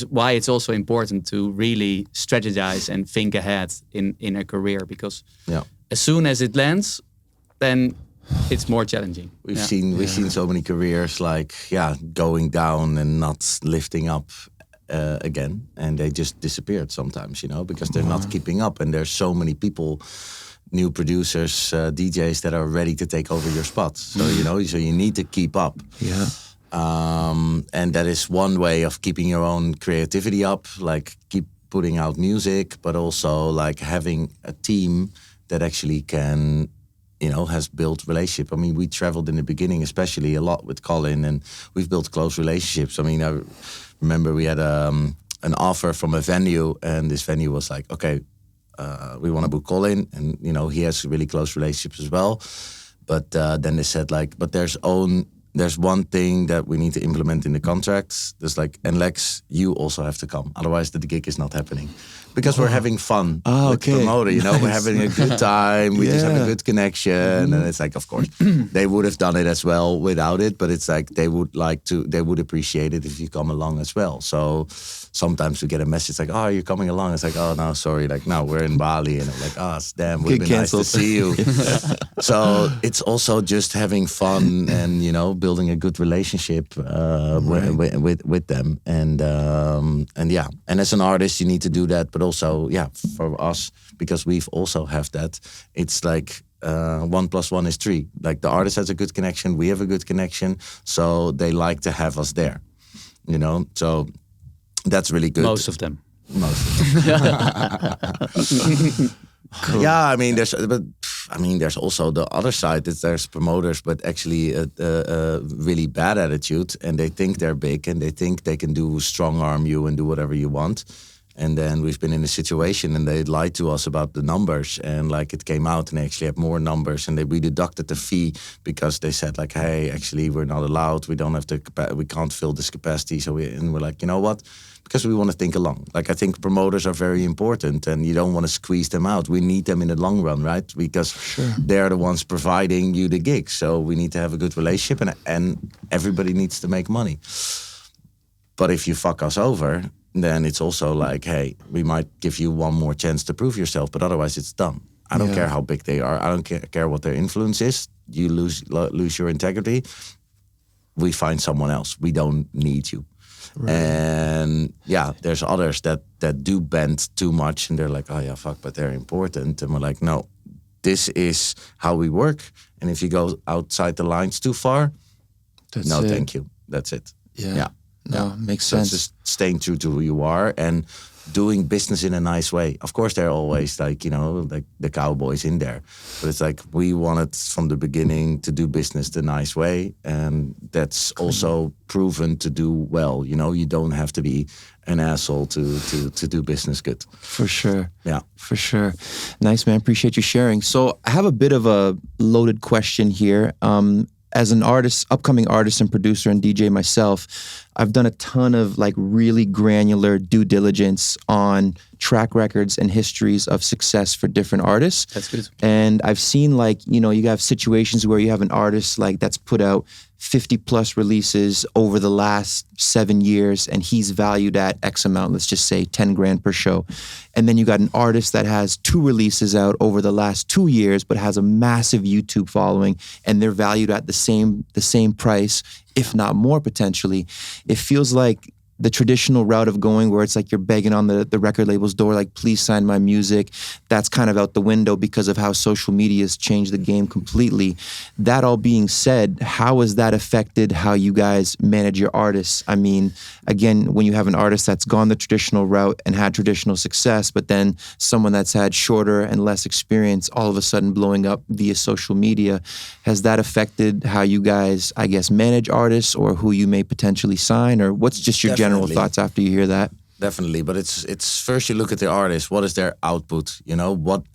why it's also important to really strategize and think ahead in a career, because as soon as it lands, then it's more challenging. We've seen so many careers like going down and not lifting up again, and they just disappeared sometimes, you know, because they're not keeping up, and there's so many people, new producers, DJs that are ready to take over your spot. So you know, so you need to keep up. Yeah. And that is one way of keeping your own creativity up, like keep putting out music, but also like having a team that actually can, you know, has built relationship. I mean, we traveled in the beginning, especially a lot with Colin, and we've built close relationships. I mean, I remember we had an offer from a venue, and this venue was like, okay, we want to book Colin, and you know, he has really close relationships as well. But then they said like, but there's one thing that we need to implement in the contracts. There's like, and Lex, you also have to come. Otherwise, the gig is not happening. Because we're having fun with the promoter, you know, we're having a good time. We just have a good connection. And it's like, of course, they would have done it as well without it. But it's like, they would appreciate it if you come along as well. So sometimes we get a message like, oh, you're coming along. It's like, oh, no, sorry. Like, no, we're in Bali. And I'm like, oh, damn, would have been nice to see you. So it's also just having fun and, you know, building a good relationship with them. And as an artist, you need to do that. But also, for us, because we've also have that, it's like 1 + 1 is 3. Like the artist has a good connection, we have a good connection, so they like to have us there, you know. So that's really good. Most of them. Cool. Yeah, I mean, there's also the other side. There's promoters, but actually a really bad attitude, and they think they're big, and they think they can strong arm you and do whatever you want. And then we've been in a situation and they lied to us about the numbers, and like it came out and they actually have more numbers, and we deducted the fee because they said like, hey, actually we're not allowed, we don't have we can't fill this capacity. So we're like, you know what? Because we want to think along. Like I think promoters are very important, and you don't want to squeeze them out. We need them in the long run, right? Because they're the ones providing you the gigs. So we need to have a good relationship, and everybody needs to make money. But if you fuck us over, then it's also like, hey, we might give you one more chance to prove yourself, but otherwise it's done. I don't care how big they are. I don't care what their influence is. You lose your integrity. We find someone else. We don't need you. Right. And there's others that do bend too much, and they're like, oh yeah, fuck, but they're important. And we're like, no, this is how we work. And if you go outside the lines too far, thank you. That's it. Yeah. No, makes sense. So it's just staying true to who you are and doing business in a nice way. Of course, there are always like the cowboys in there, but it's like we wanted from the beginning to do business the nice way, and that's also proven to do well. You don't have to be an asshole to do business good. For sure. Yeah. For sure. Nice, man. Appreciate you sharing. So I have a bit of a loaded question here. As an artist, upcoming artist and producer and DJ myself, I've done a ton of like really granular due diligence on track records and histories of success for different artists. That's good. And I've seen like, you have situations where you have an artist like that's put out 50 plus releases over the last 7 years, and he's valued at X amount, let's just say 10 grand per show. And then you got an artist that has 2 releases out over the last 2 years, but has a massive YouTube following, and they're valued at the same price, if not more potentially. It feels like the traditional route of going where it's like you're begging on the record label's door, like, please sign my music. That's kind of out the window because of how social media has changed the game completely. That all being said, how has that affected how you guys manage your artists? I mean, again, when you have an artist that's gone the traditional route and had traditional success, but then someone that's had shorter and less experience all of a sudden blowing up via social media, has that affected how you guys, I guess, manage artists or who you may potentially sign? Or what's just your general thoughts after you hear that? Definitely, but it's first you look at the artist. What is their output?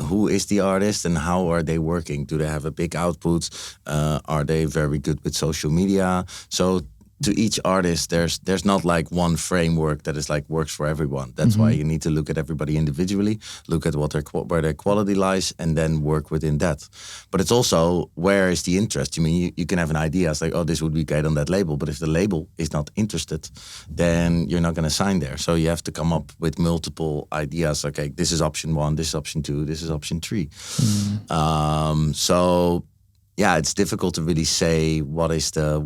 Who is the artist and how are they working? Do they have a big output? Are they very good with social media? So to each artist, there's not like one framework that is like works for everyone. That's why you need to look at everybody individually, look at where their quality lies, and then work within that. But it's also, where is the interest? You can have an idea. It's like, oh, this would be great on that label. But if the label is not interested, then you're not going to sign there. So you have to come up with multiple ideas. Okay, this is option 1, this is option 2, this is option 3. So yeah, it's difficult to really say what is the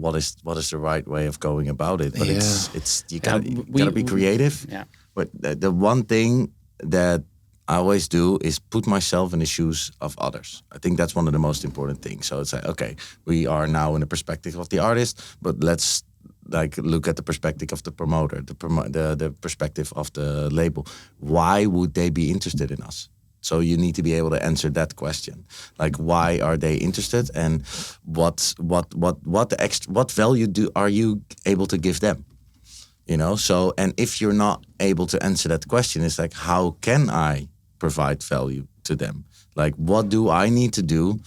right way of going about it. But it's you gotta be creative. Yeah. But the one thing that I always do is put myself in the shoes of others. I think that's one of the most important things. So it's like, okay, we are now in the perspective of the artist, but let's like look at the perspective of the promoter, the perspective of the label. Why would they be interested in us? So you need to be able to answer that question. Like, why are they interested, and what value are you able to give them? So, and if you're not able to answer that question, it's like, how can I provide value to them? Like, what do I need to do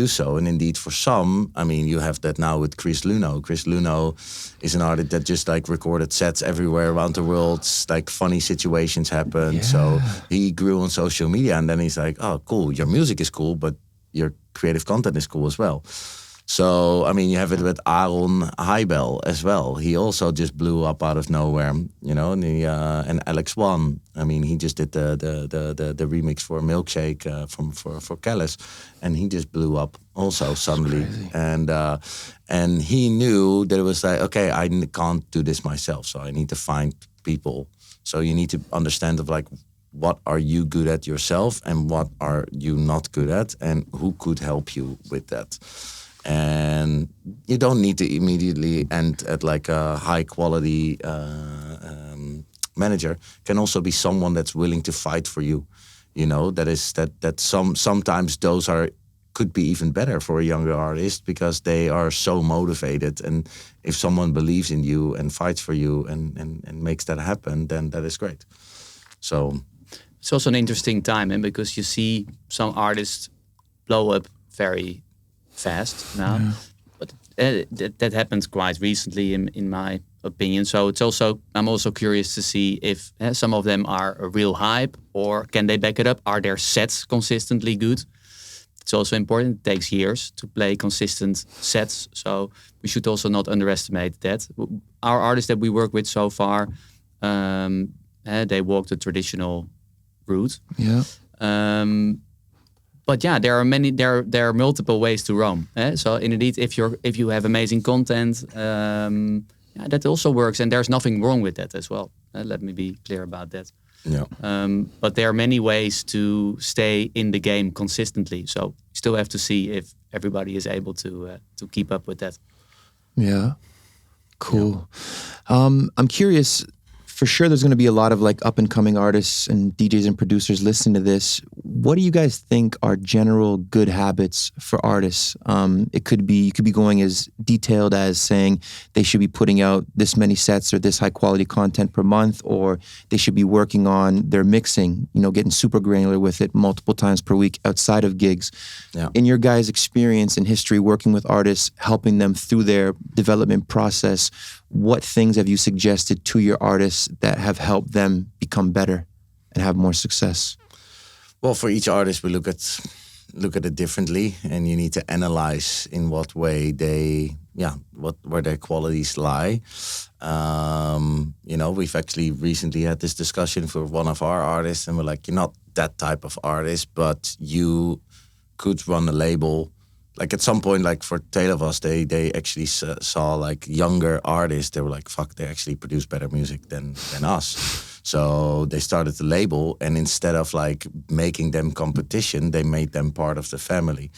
so? And indeed, for some, you have that now with Chris Luno. Chris Luno is an artist that just like recorded sets everywhere around the world. Like funny situations happen. Yeah. So he grew on social media, and then he's like, oh, cool, your music is cool, but your creative content is cool as well. So, you have it with Aaron Heibel as well. He also just blew up out of nowhere, and Alex One. He just did the remix for Milkshake for Callis, and he just blew up also suddenly. And he knew that it was like, okay, I can't do this myself, so I need to find people. So you need to understand of like, what are you good at yourself, and what are you not good at, and who could help you with that. And you don't need to immediately end at like a high quality manager. Can also be someone that's willing to fight for you. Sometimes those could be even better for a younger artist, because they are so motivated. And if someone believes in you and fights for you and makes that happen, then that is great. So It's also an interesting time, because you see some artists blow up very fast now. Yeah. But that happened quite recently, in my opinion. So I'm also curious to see if some of them are a real hype, or can they back it up? Are their sets consistently good? It's also important. It takes years to play consistent sets, so we should also not underestimate that. Our artists that we work with so far, they walk the traditional route. Yeah. But yeah, there are many. There are multiple ways to roam. So indeed, if you have amazing content, that also works, and there's nothing wrong with that as well. Let me be clear about that. yeah. But there are many ways to stay in the game consistently. So you still have to see if everybody is able to keep up with that. Yeah. Cool. I'm curious. For sure, there's going to be a lot of like up and coming artists and DJs and producers listening to this. What do you guys think are general good habits for artists? You could be going as detailed as saying they should be putting out this many sets or this high quality content per month, or they should be working on their mixing, getting super granular with it multiple times per week outside of gigs. Yeah. In your guys' experience and history working with artists, helping them through their development process, what things have you suggested to your artists that have helped them become better and have more success? Well, for each artist, we look at it differently, and you need to analyze in what way where their qualities lie. We've actually recently had this discussion for one of our artists, and we're like, you're not that type of artist, but you could run a label. Like at some point, like for Tale of Us, they actually saw like younger artists. They were like, fuck, they actually produce better music than us. So they started the label, and instead of like making them competition, they made them part of the family.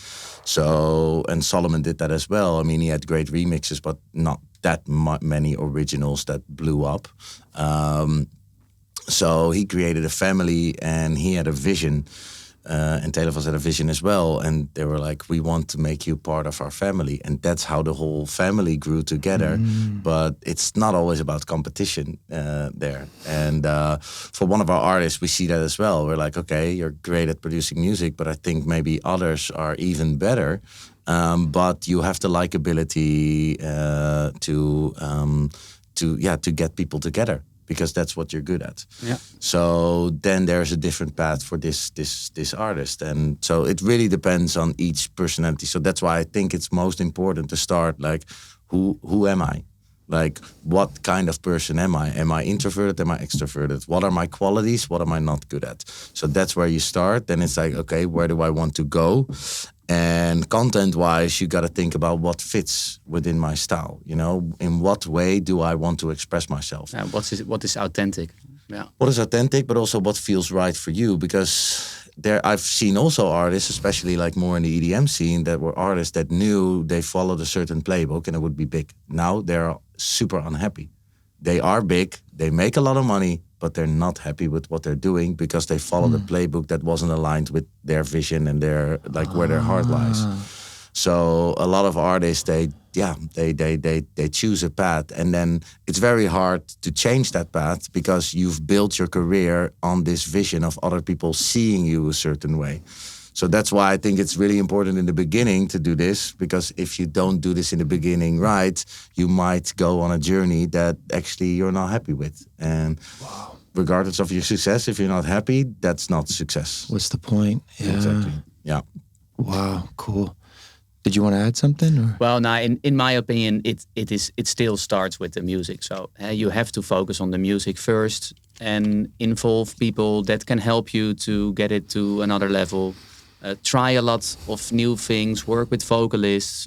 So, and Solomon did that as well. I mean, he had great remixes, but not that many originals that blew up. So he created a family, and he had a vision. And Tale of Us had a vision as well, and they were like, we want to make you part of our family. And that's how the whole family grew together. But it's not always about competition there. And for one of our artists, we see that as well. We're like, okay, you're great at producing music, but I think maybe others are even better. But you have the likability to get people together, because that's what you're good at. Yeah. So then there's a different path for this artist. And so it really depends on each personality. So that's why I think it's most important to start like, who am I? Like, what kind of person am I? Am I introverted? Am I extroverted? What are my qualities? What am I not good at? So that's where you start. Then it's like, okay, where do I want to go? And content-wise, you got to think about what fits within my style. In what way do I want to express myself? What is authentic? Yeah. What is authentic, but also what feels right for you? Because I've seen also artists, especially like more in the EDM scene, that were artists that knew they followed a certain playbook and it would be big. Now they're super unhappy. They are big, they make a lot of money, but they're not happy with what they're doing because they followed a playbook that wasn't aligned with their vision and their where their heart lies. So a lot of artists, they choose a path, and then it's very hard to change that path because you've built your career on this vision of other people seeing you a certain way. So that's why I think it's really important in the beginning to do this, because if you don't do this in the beginning right, you might go on a journey that actually you're not happy with. And regardless of your success, if you're not happy, that's not success. What's the point? Yeah. Exactly. Yeah. Wow, cool. Did you want to add something? Or? Well, now, in my opinion, it still starts with the music. So you have to focus on the music first and involve people that can help you to get it to another level. Try a lot of new things, work with vocalists,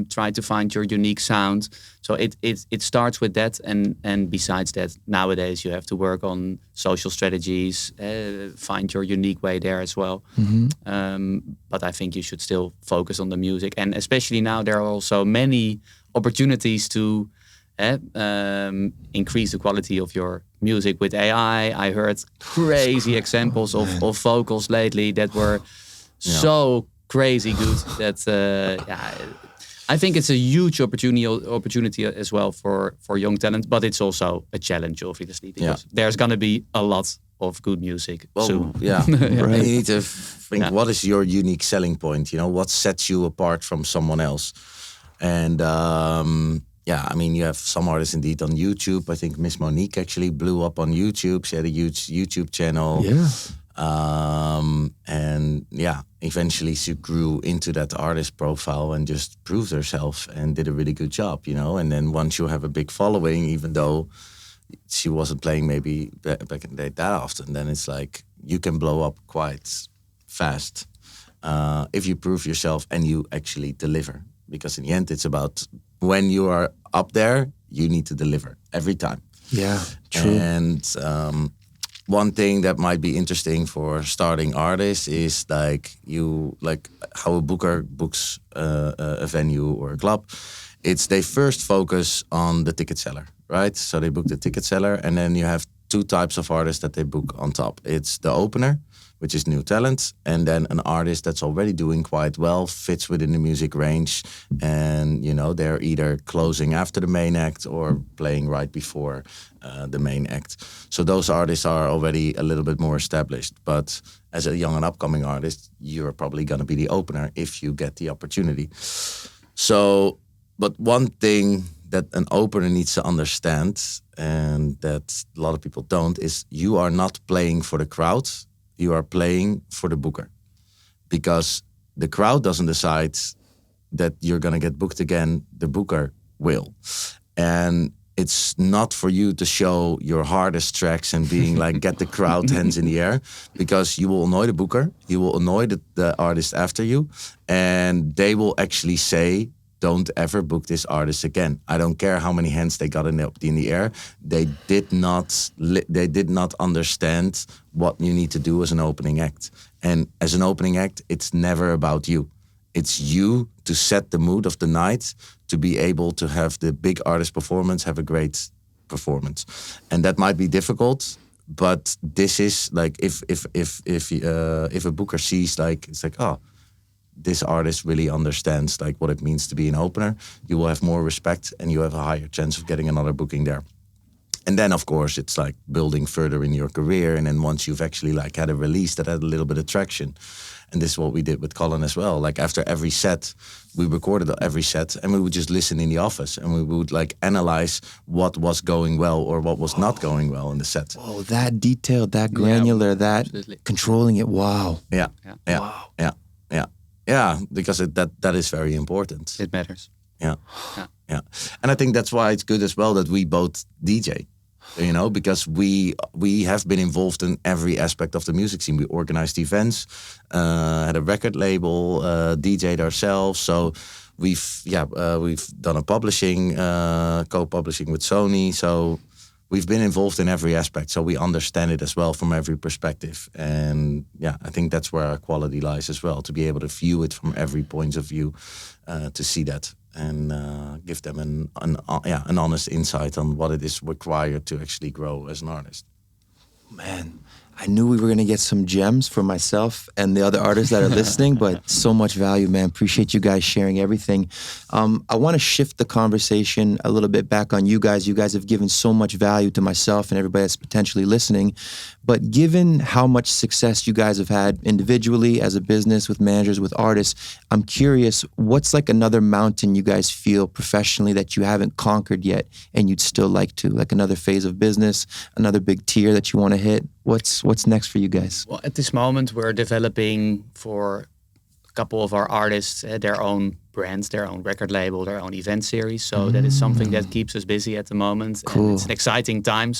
try to find your unique sound. So it starts with that, and besides that, nowadays you have to work on social strategies, find your unique way there as well. But I think you should still focus on the music, and especially now there are also many opportunities to increase the quality of your music with AI. I heard crazy examples of vocals lately that were so crazy good that I think it's a huge opportunity as well for young talent, but it's also a challenge, obviously, because there's going to be a lot of good music Well, soon. yeah. Right. You need to think, Yeah. what is your unique selling point? You know, what sets you apart from someone else? And yeah, I mean, you have some artists indeed on YouTube. I think Miss Monique actually blew up on YouTube. She had a huge YouTube channel. Yeah. And yeah, eventually she grew into that artist profile and just proved herself and did a really good job, you know. And then once you have a big following, even though she wasn't playing maybe back in the day that often, then it's like you can blow up quite fast if you prove yourself and you actually deliver. Because in the end, it's about when you are up there, you need to deliver every time. Yeah, true. And one thing that might be interesting for starting artists is like how a booker books a venue or a club. It's they first focus on the ticket seller, right? So they book the ticket seller, and then you have two types of artists that they book on top. It's the opener, which is new talent, and then an artist that's already doing quite well, fits within the music range, and you know they're either closing after the main act or playing right before the main act. So those artists are already a little bit more established. But as a young and upcoming artist, you're probably going to be the opener if you get the opportunity. So, but one thing that an opener needs to understand, and that a lot of people don't, is you are not playing for the crowd. You are playing for the booker, because the crowd doesn't decide that you're going to get booked again. The booker will. And it's not for you to show your hardest tracks and being like, get the crowd hands in the air, because you will annoy the booker. You will annoy the artist after you, and they will actually say, don't ever book this artist again. I don't care how many hands they got in the air. They did not understand what you need to do as an opening act. And as an opening act, it's never about you. It's you to set the mood of the night, to be able to have the big artist performance, have a great performance. And that might be difficult, but this is like if a booker sees like, it's like, oh, this artist really understands like what it means to be an opener, you will have more respect and you have a higher chance of getting another booking there. And then of course it's like building further in your career, and then once you've actually like had a release that had a little bit of traction. And this is what we did with Colin as well. Like after every set, we recorded every set and we would just listen in the office and we would like analyze what was going well or what was not going well in the set. Oh, that detailed, that granular, that absolutely. controlling it. Wow. Yeah. Wow. Yeah, because that is very important. It matters. Yeah. And I think that's why it's good as well that we both DJ, you know, because we have been involved in every aspect of the music scene. We organized events, had a record label, DJ'd ourselves. So we've done a publishing, co-publishing with Sony. So we've been involved in every aspect, so we understand it as well from every perspective. And yeah, I think that's where our quality lies as well, to be able to view it from every point of view, to see that and give them an honest insight on what it is required to actually grow as an artist. Man, I knew we were going to get some gems for myself and the other artists that are listening, but so much value, man. Appreciate you guys sharing everything. I want to shift the conversation a little bit back on you guys. You guys have given so much value to myself and everybody that's potentially listening. But given how much success you guys have had individually, as a business, with managers, with artists, I'm curious, what's like another mountain you guys feel professionally that you haven't conquered yet and you'd still like to? Like another phase of business, another big tier that you want to hit? What's next for you guys? Well, at this moment, we're developing for a couple of our artists their own brands, their own record label, their own event series. So that is something that keeps us busy at the moment. Cool. And it's an exciting time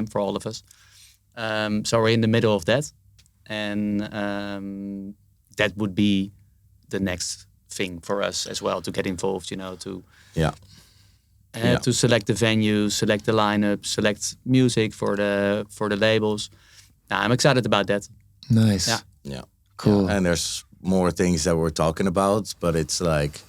for all of us. So we're in the middle of that, and that would be the next thing for us as well, to get involved. You know, to to select the venue, select the lineup, select music for the labels. I'm excited about that. Nice. Yeah. Cool. And there's more things that we're talking about, but it's like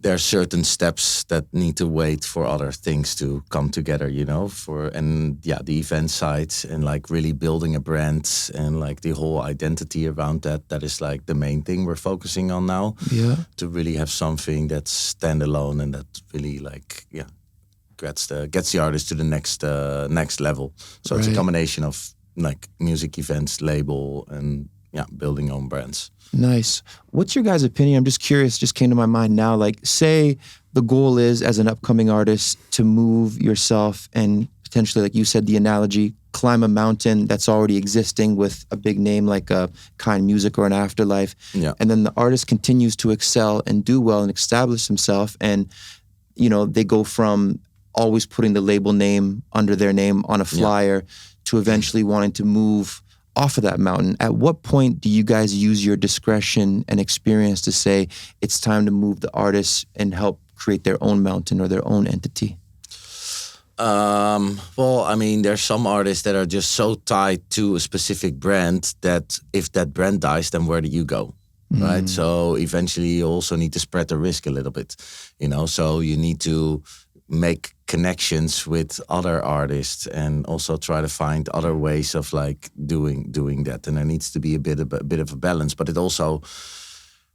there are certain steps that need to wait for other things to come together, you know, the event side and like really building a brand and like the whole identity around that is like the main thing we're focusing on now. Yeah. To really have something that's standalone and that really like, gets the artist to the next level. So it's a combination of like music events, label, and building own brands. Nice. What's your guys' opinion? I'm just curious, just came to my mind now. Like, say the goal is, as an upcoming artist, to move yourself and potentially, like you said, the analogy, climb a mountain that's already existing with a big name like a Kind Music or an Afterlife. Yeah. And then the artist continues to excel and do well and establish himself. And, you know, they go from always putting the label name under their name on a flyer to eventually wanting to move off of that mountain. At what point do you guys use your discretion and experience to say it's time to move the artist and help create their own mountain or their own entity? Well, I mean, there's some artists that are just so tied to a specific brand that if that brand dies, then where do you go? Right. So eventually you also need to spread the risk a little bit, you know, so you need to make connections with other artists and also try to find other ways of like doing that. And there needs to be a bit of a balance, but it also,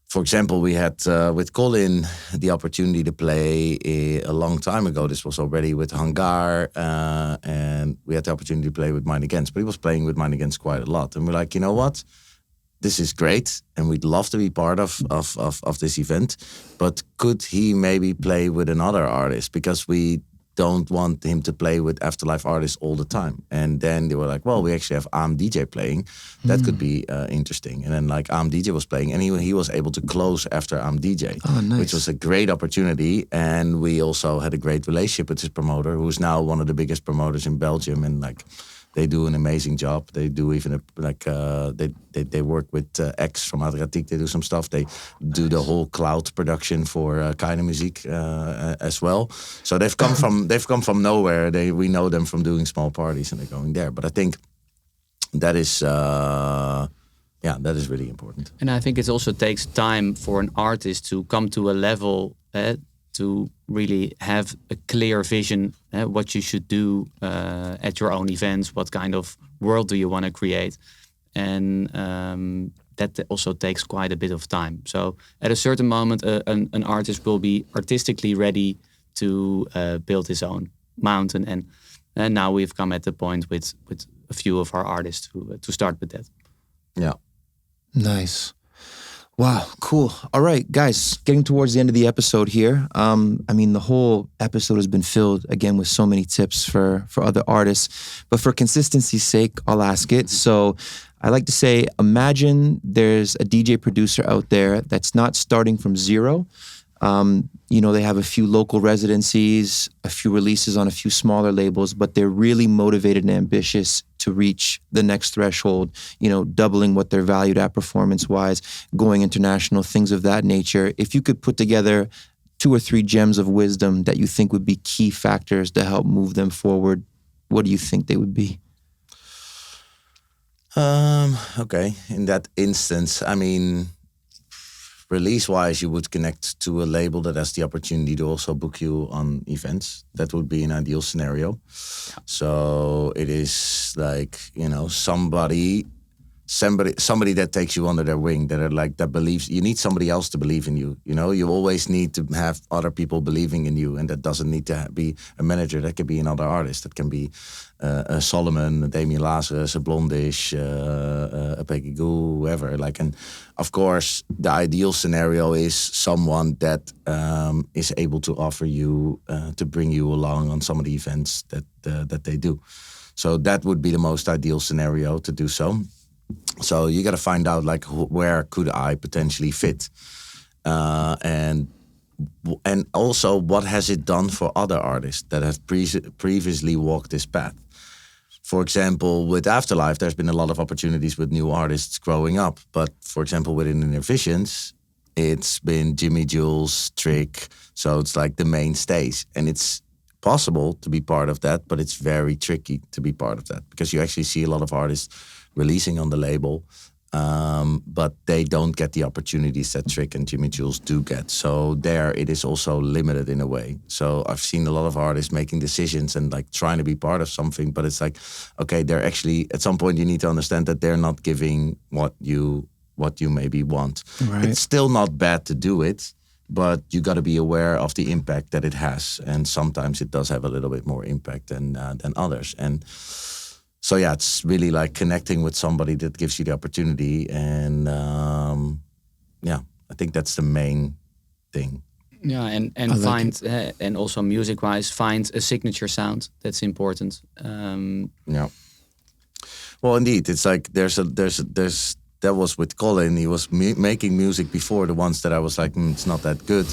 for example, we had with Colin the opportunity to play a long time ago. This was already with Hangar, and we had the opportunity to play with Mind Against. But he was playing with Mind Against quite a lot, and we're like, you know what, this is great, and we'd love to be part of this event. But could he maybe play with another artist, because we don't want him to play with Afterlife artists all the time. And then they were like, well, we actually have Am DJ playing. That could be interesting. And then like Am DJ was playing, and he was able to close after Am DJ, which was a great opportunity. And we also had a great relationship with his promoter, who's now one of the biggest promoters in Belgium. And like, they do an amazing job. They do even they work with X from Adriatiek. They do some stuff. They do the whole cloud production for Kind Music as well. So they've come from nowhere. We know them from doing small parties, and they're going there. But I think that is that is really important. And I think it also takes time for an artist to come to a level to really have a clear vision what you should do at your own events, what kind of world do you want to create. And that also takes quite a bit of time. So at a certain moment, an artist will be artistically ready to build his own mountain. And now we've come at the point with a few of our artists to start with that. Yeah. Nice. Wow, cool. All right, guys, getting towards the end of the episode here. I mean, the whole episode has been filled, again, with so many tips for other artists. But for consistency's sake, I'll ask it. So I like to say, imagine there's a DJ producer out there that's not starting from zero. They have a few local residencies, a few releases on a few smaller labels, but they're really motivated and ambitious to reach the next threshold, doubling what they're valued at performance-wise, going international, things of that nature. If you could put together 2 or 3 gems of wisdom that you think would be key factors to help move them forward, what do you think they would be? Okay. In that instance, I mean, release-wise, you would connect to a label that has the opportunity to also book you on events. That would be an ideal scenario. So it is like, somebody that takes you under their wing, that believes. You need somebody else to believe in you. You always need to have other people believing in you, and that doesn't need to be a manager. That can be another artist. That can be a Solomon, a Damien Lazarus, a Blondish, a Peggy Goo, whoever. And of course, the ideal scenario is someone that is able to offer you to bring you along on some of the events that they do. So that would be the most ideal scenario to do so. So you got to find out where could I potentially fit, and also what has it done for other artists that have previously walked this path. For example, with Afterlife, there's been a lot of opportunities with new artists growing up. But for example, within Inner Visions, it's been Jimmy Jules, Trick. So it's like the mainstays, and it's possible to be part of that, but it's very tricky to be part of that because you actually see a lot of artists releasing on the label, but they don't get the opportunities that Trick and Jimmy Jules do get. So there it is also limited in a way. So I've seen a lot of artists making decisions and trying to be part of something, but it's okay, they're actually, at some point you need to understand that they're not giving what you maybe want. Right. It's still not bad to do it, but you got to be aware of the impact that it has. And sometimes it does have a little bit more impact than others. And so, yeah, it's really like connecting with somebody that gives you the opportunity. And yeah, I think that's the main thing. Yeah, and find and also music-wise, find a signature sound. That's important. Yeah. Well, indeed, it's like there's that was with Colin. He was making music before the ones that I was like, it's not that good.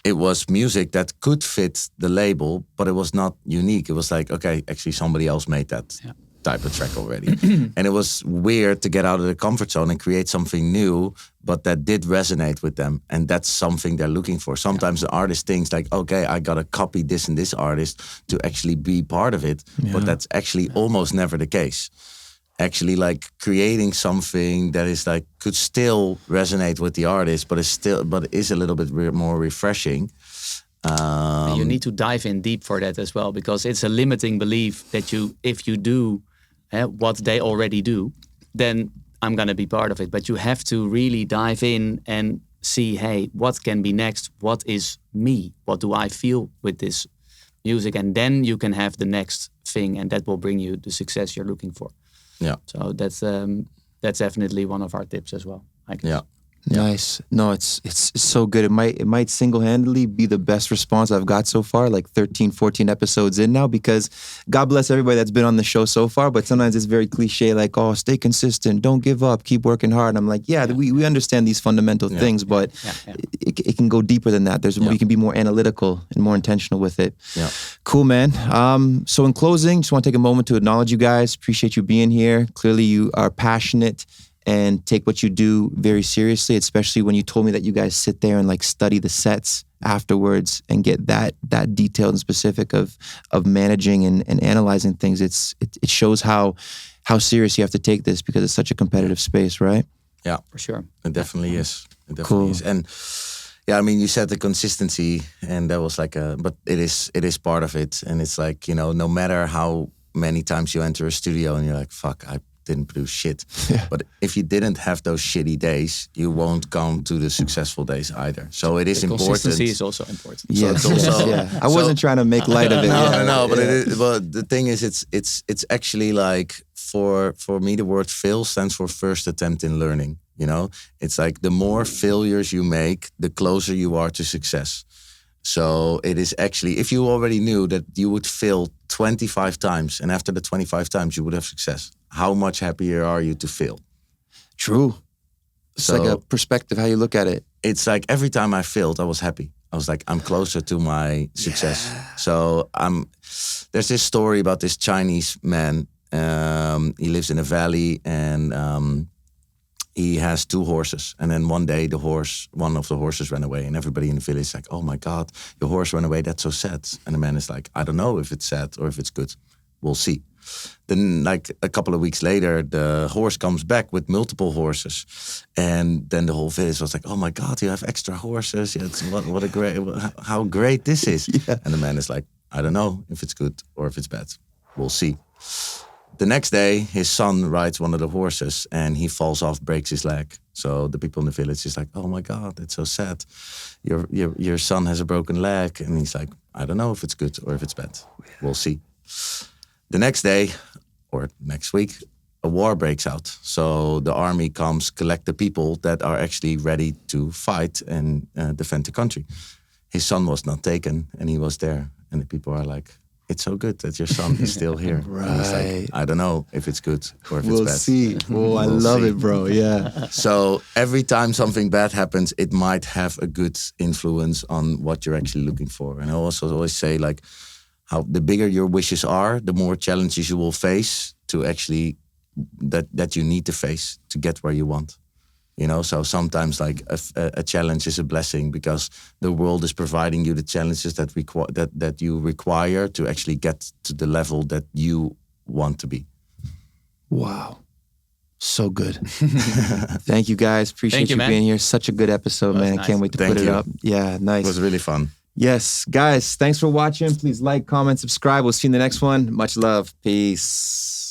It was music that could fit the label, but it was not unique. It was like, okay, actually somebody else made that type of track already. And it was weird to get out of the comfort zone and create something new, but that did resonate with them. And that's something they're looking for. Sometimes the artist thinks like, okay, I got to copy this and this artist to actually be part of it. But that's actually almost never the case. Actually, like creating something that is like could still resonate with the artist, but is a little bit more refreshing. You need to dive in deep for that as well, because it's a limiting belief that if you do what they already do, then I'm gonna be part of it. But you have to really dive in and see, hey, what can be next? What is me? What do I feel with this music? And then you can have the next thing, and that will bring you the success you're looking for. Yeah. So that's definitely one of our tips as well, I guess. Yeah. Nice. No, it's so good. It might single-handedly be the best response I've got so far, like 13, 14 episodes in now, because God bless everybody that's been on the show so far, but sometimes it's very cliche, like, oh, stay consistent, don't give up, keep working hard. And I'm like, we understand these fundamental things, but it can go deeper than that. We can be more analytical and more intentional with it. Yeah. Cool, man. So in closing, just want to take a moment to acknowledge you guys. Appreciate you being here. Clearly you are passionate and take what you do very seriously, especially when you told me that you guys sit there and like study the sets afterwards and get that detailed and specific of managing and analyzing things. It shows how serious you have to take this, because it's such a competitive space, right? Yeah, For sure. it definitely is. It definitely is. And yeah, I mean, you said the consistency, and that was like but it is part of it. And it's like, no matter how many times you enter a studio and you're like, fuck, I didn't produce shit. But if you didn't have those shitty days, you won't come to the successful days either. So it is important. Consistency is also important. Yes, so it's also, I wasn't trying to make light of it. No, but it is, but the thing is, it's actually like for me, the word fail stands for first attempt in learning. It's like the more failures you make, the closer you are to success. So it is actually, if you already knew that you would fail 25 times, and after the 25 times you would have success, how much happier are you to fail? True. It's like a perspective, how you look at it. It's like every time I failed, I was happy. I was like, I'm closer to my success. So there's this story about this Chinese man. He lives in a valley, and he has 2 horses. And then one day one of the horses ran away, and everybody in the village is like, oh my God, your horse ran away. That's so sad. And the man is like, I don't know if it's sad or if it's good. We'll see. Then like a couple of weeks later, the horse comes back with multiple horses. And then the whole village was like, oh my God, you have extra horses. Yeah, what a great, how great this is. And the man is like, I don't know if it's good or if it's bad. We'll see. The next day, his son rides one of the horses and he falls off, breaks his leg. So the people in the village is like, oh my God, it's so sad. Your son has a broken leg. And he's like, I don't know if it's good or if it's bad. We'll see. The next day, or next week, a war breaks out. So the army comes, collect the people that are actually ready to fight and defend the country. His son was not taken, and he was there. And the people are like, it's so good that your son is still here. Right. And he's like, I don't know if it's good or if it's bad. We'll see. Oh, I love it, bro. Yeah. So every time something bad happens, it might have a good influence on what you're actually looking for. And I also always say, like, how the bigger your wishes are, the more challenges you will face to actually that you need to face to get where you want. So sometimes like a challenge is a blessing, because the world is providing you the challenges that you require to actually get to the level that you want to be. Wow. So good. Thank you guys. Appreciate you being here. Such a good episode, man. I can't wait to put it up. Yeah, nice. It was really fun. Yes, guys, thanks for watching. Please like, comment, subscribe. We'll see you in the next one. Much love. Peace.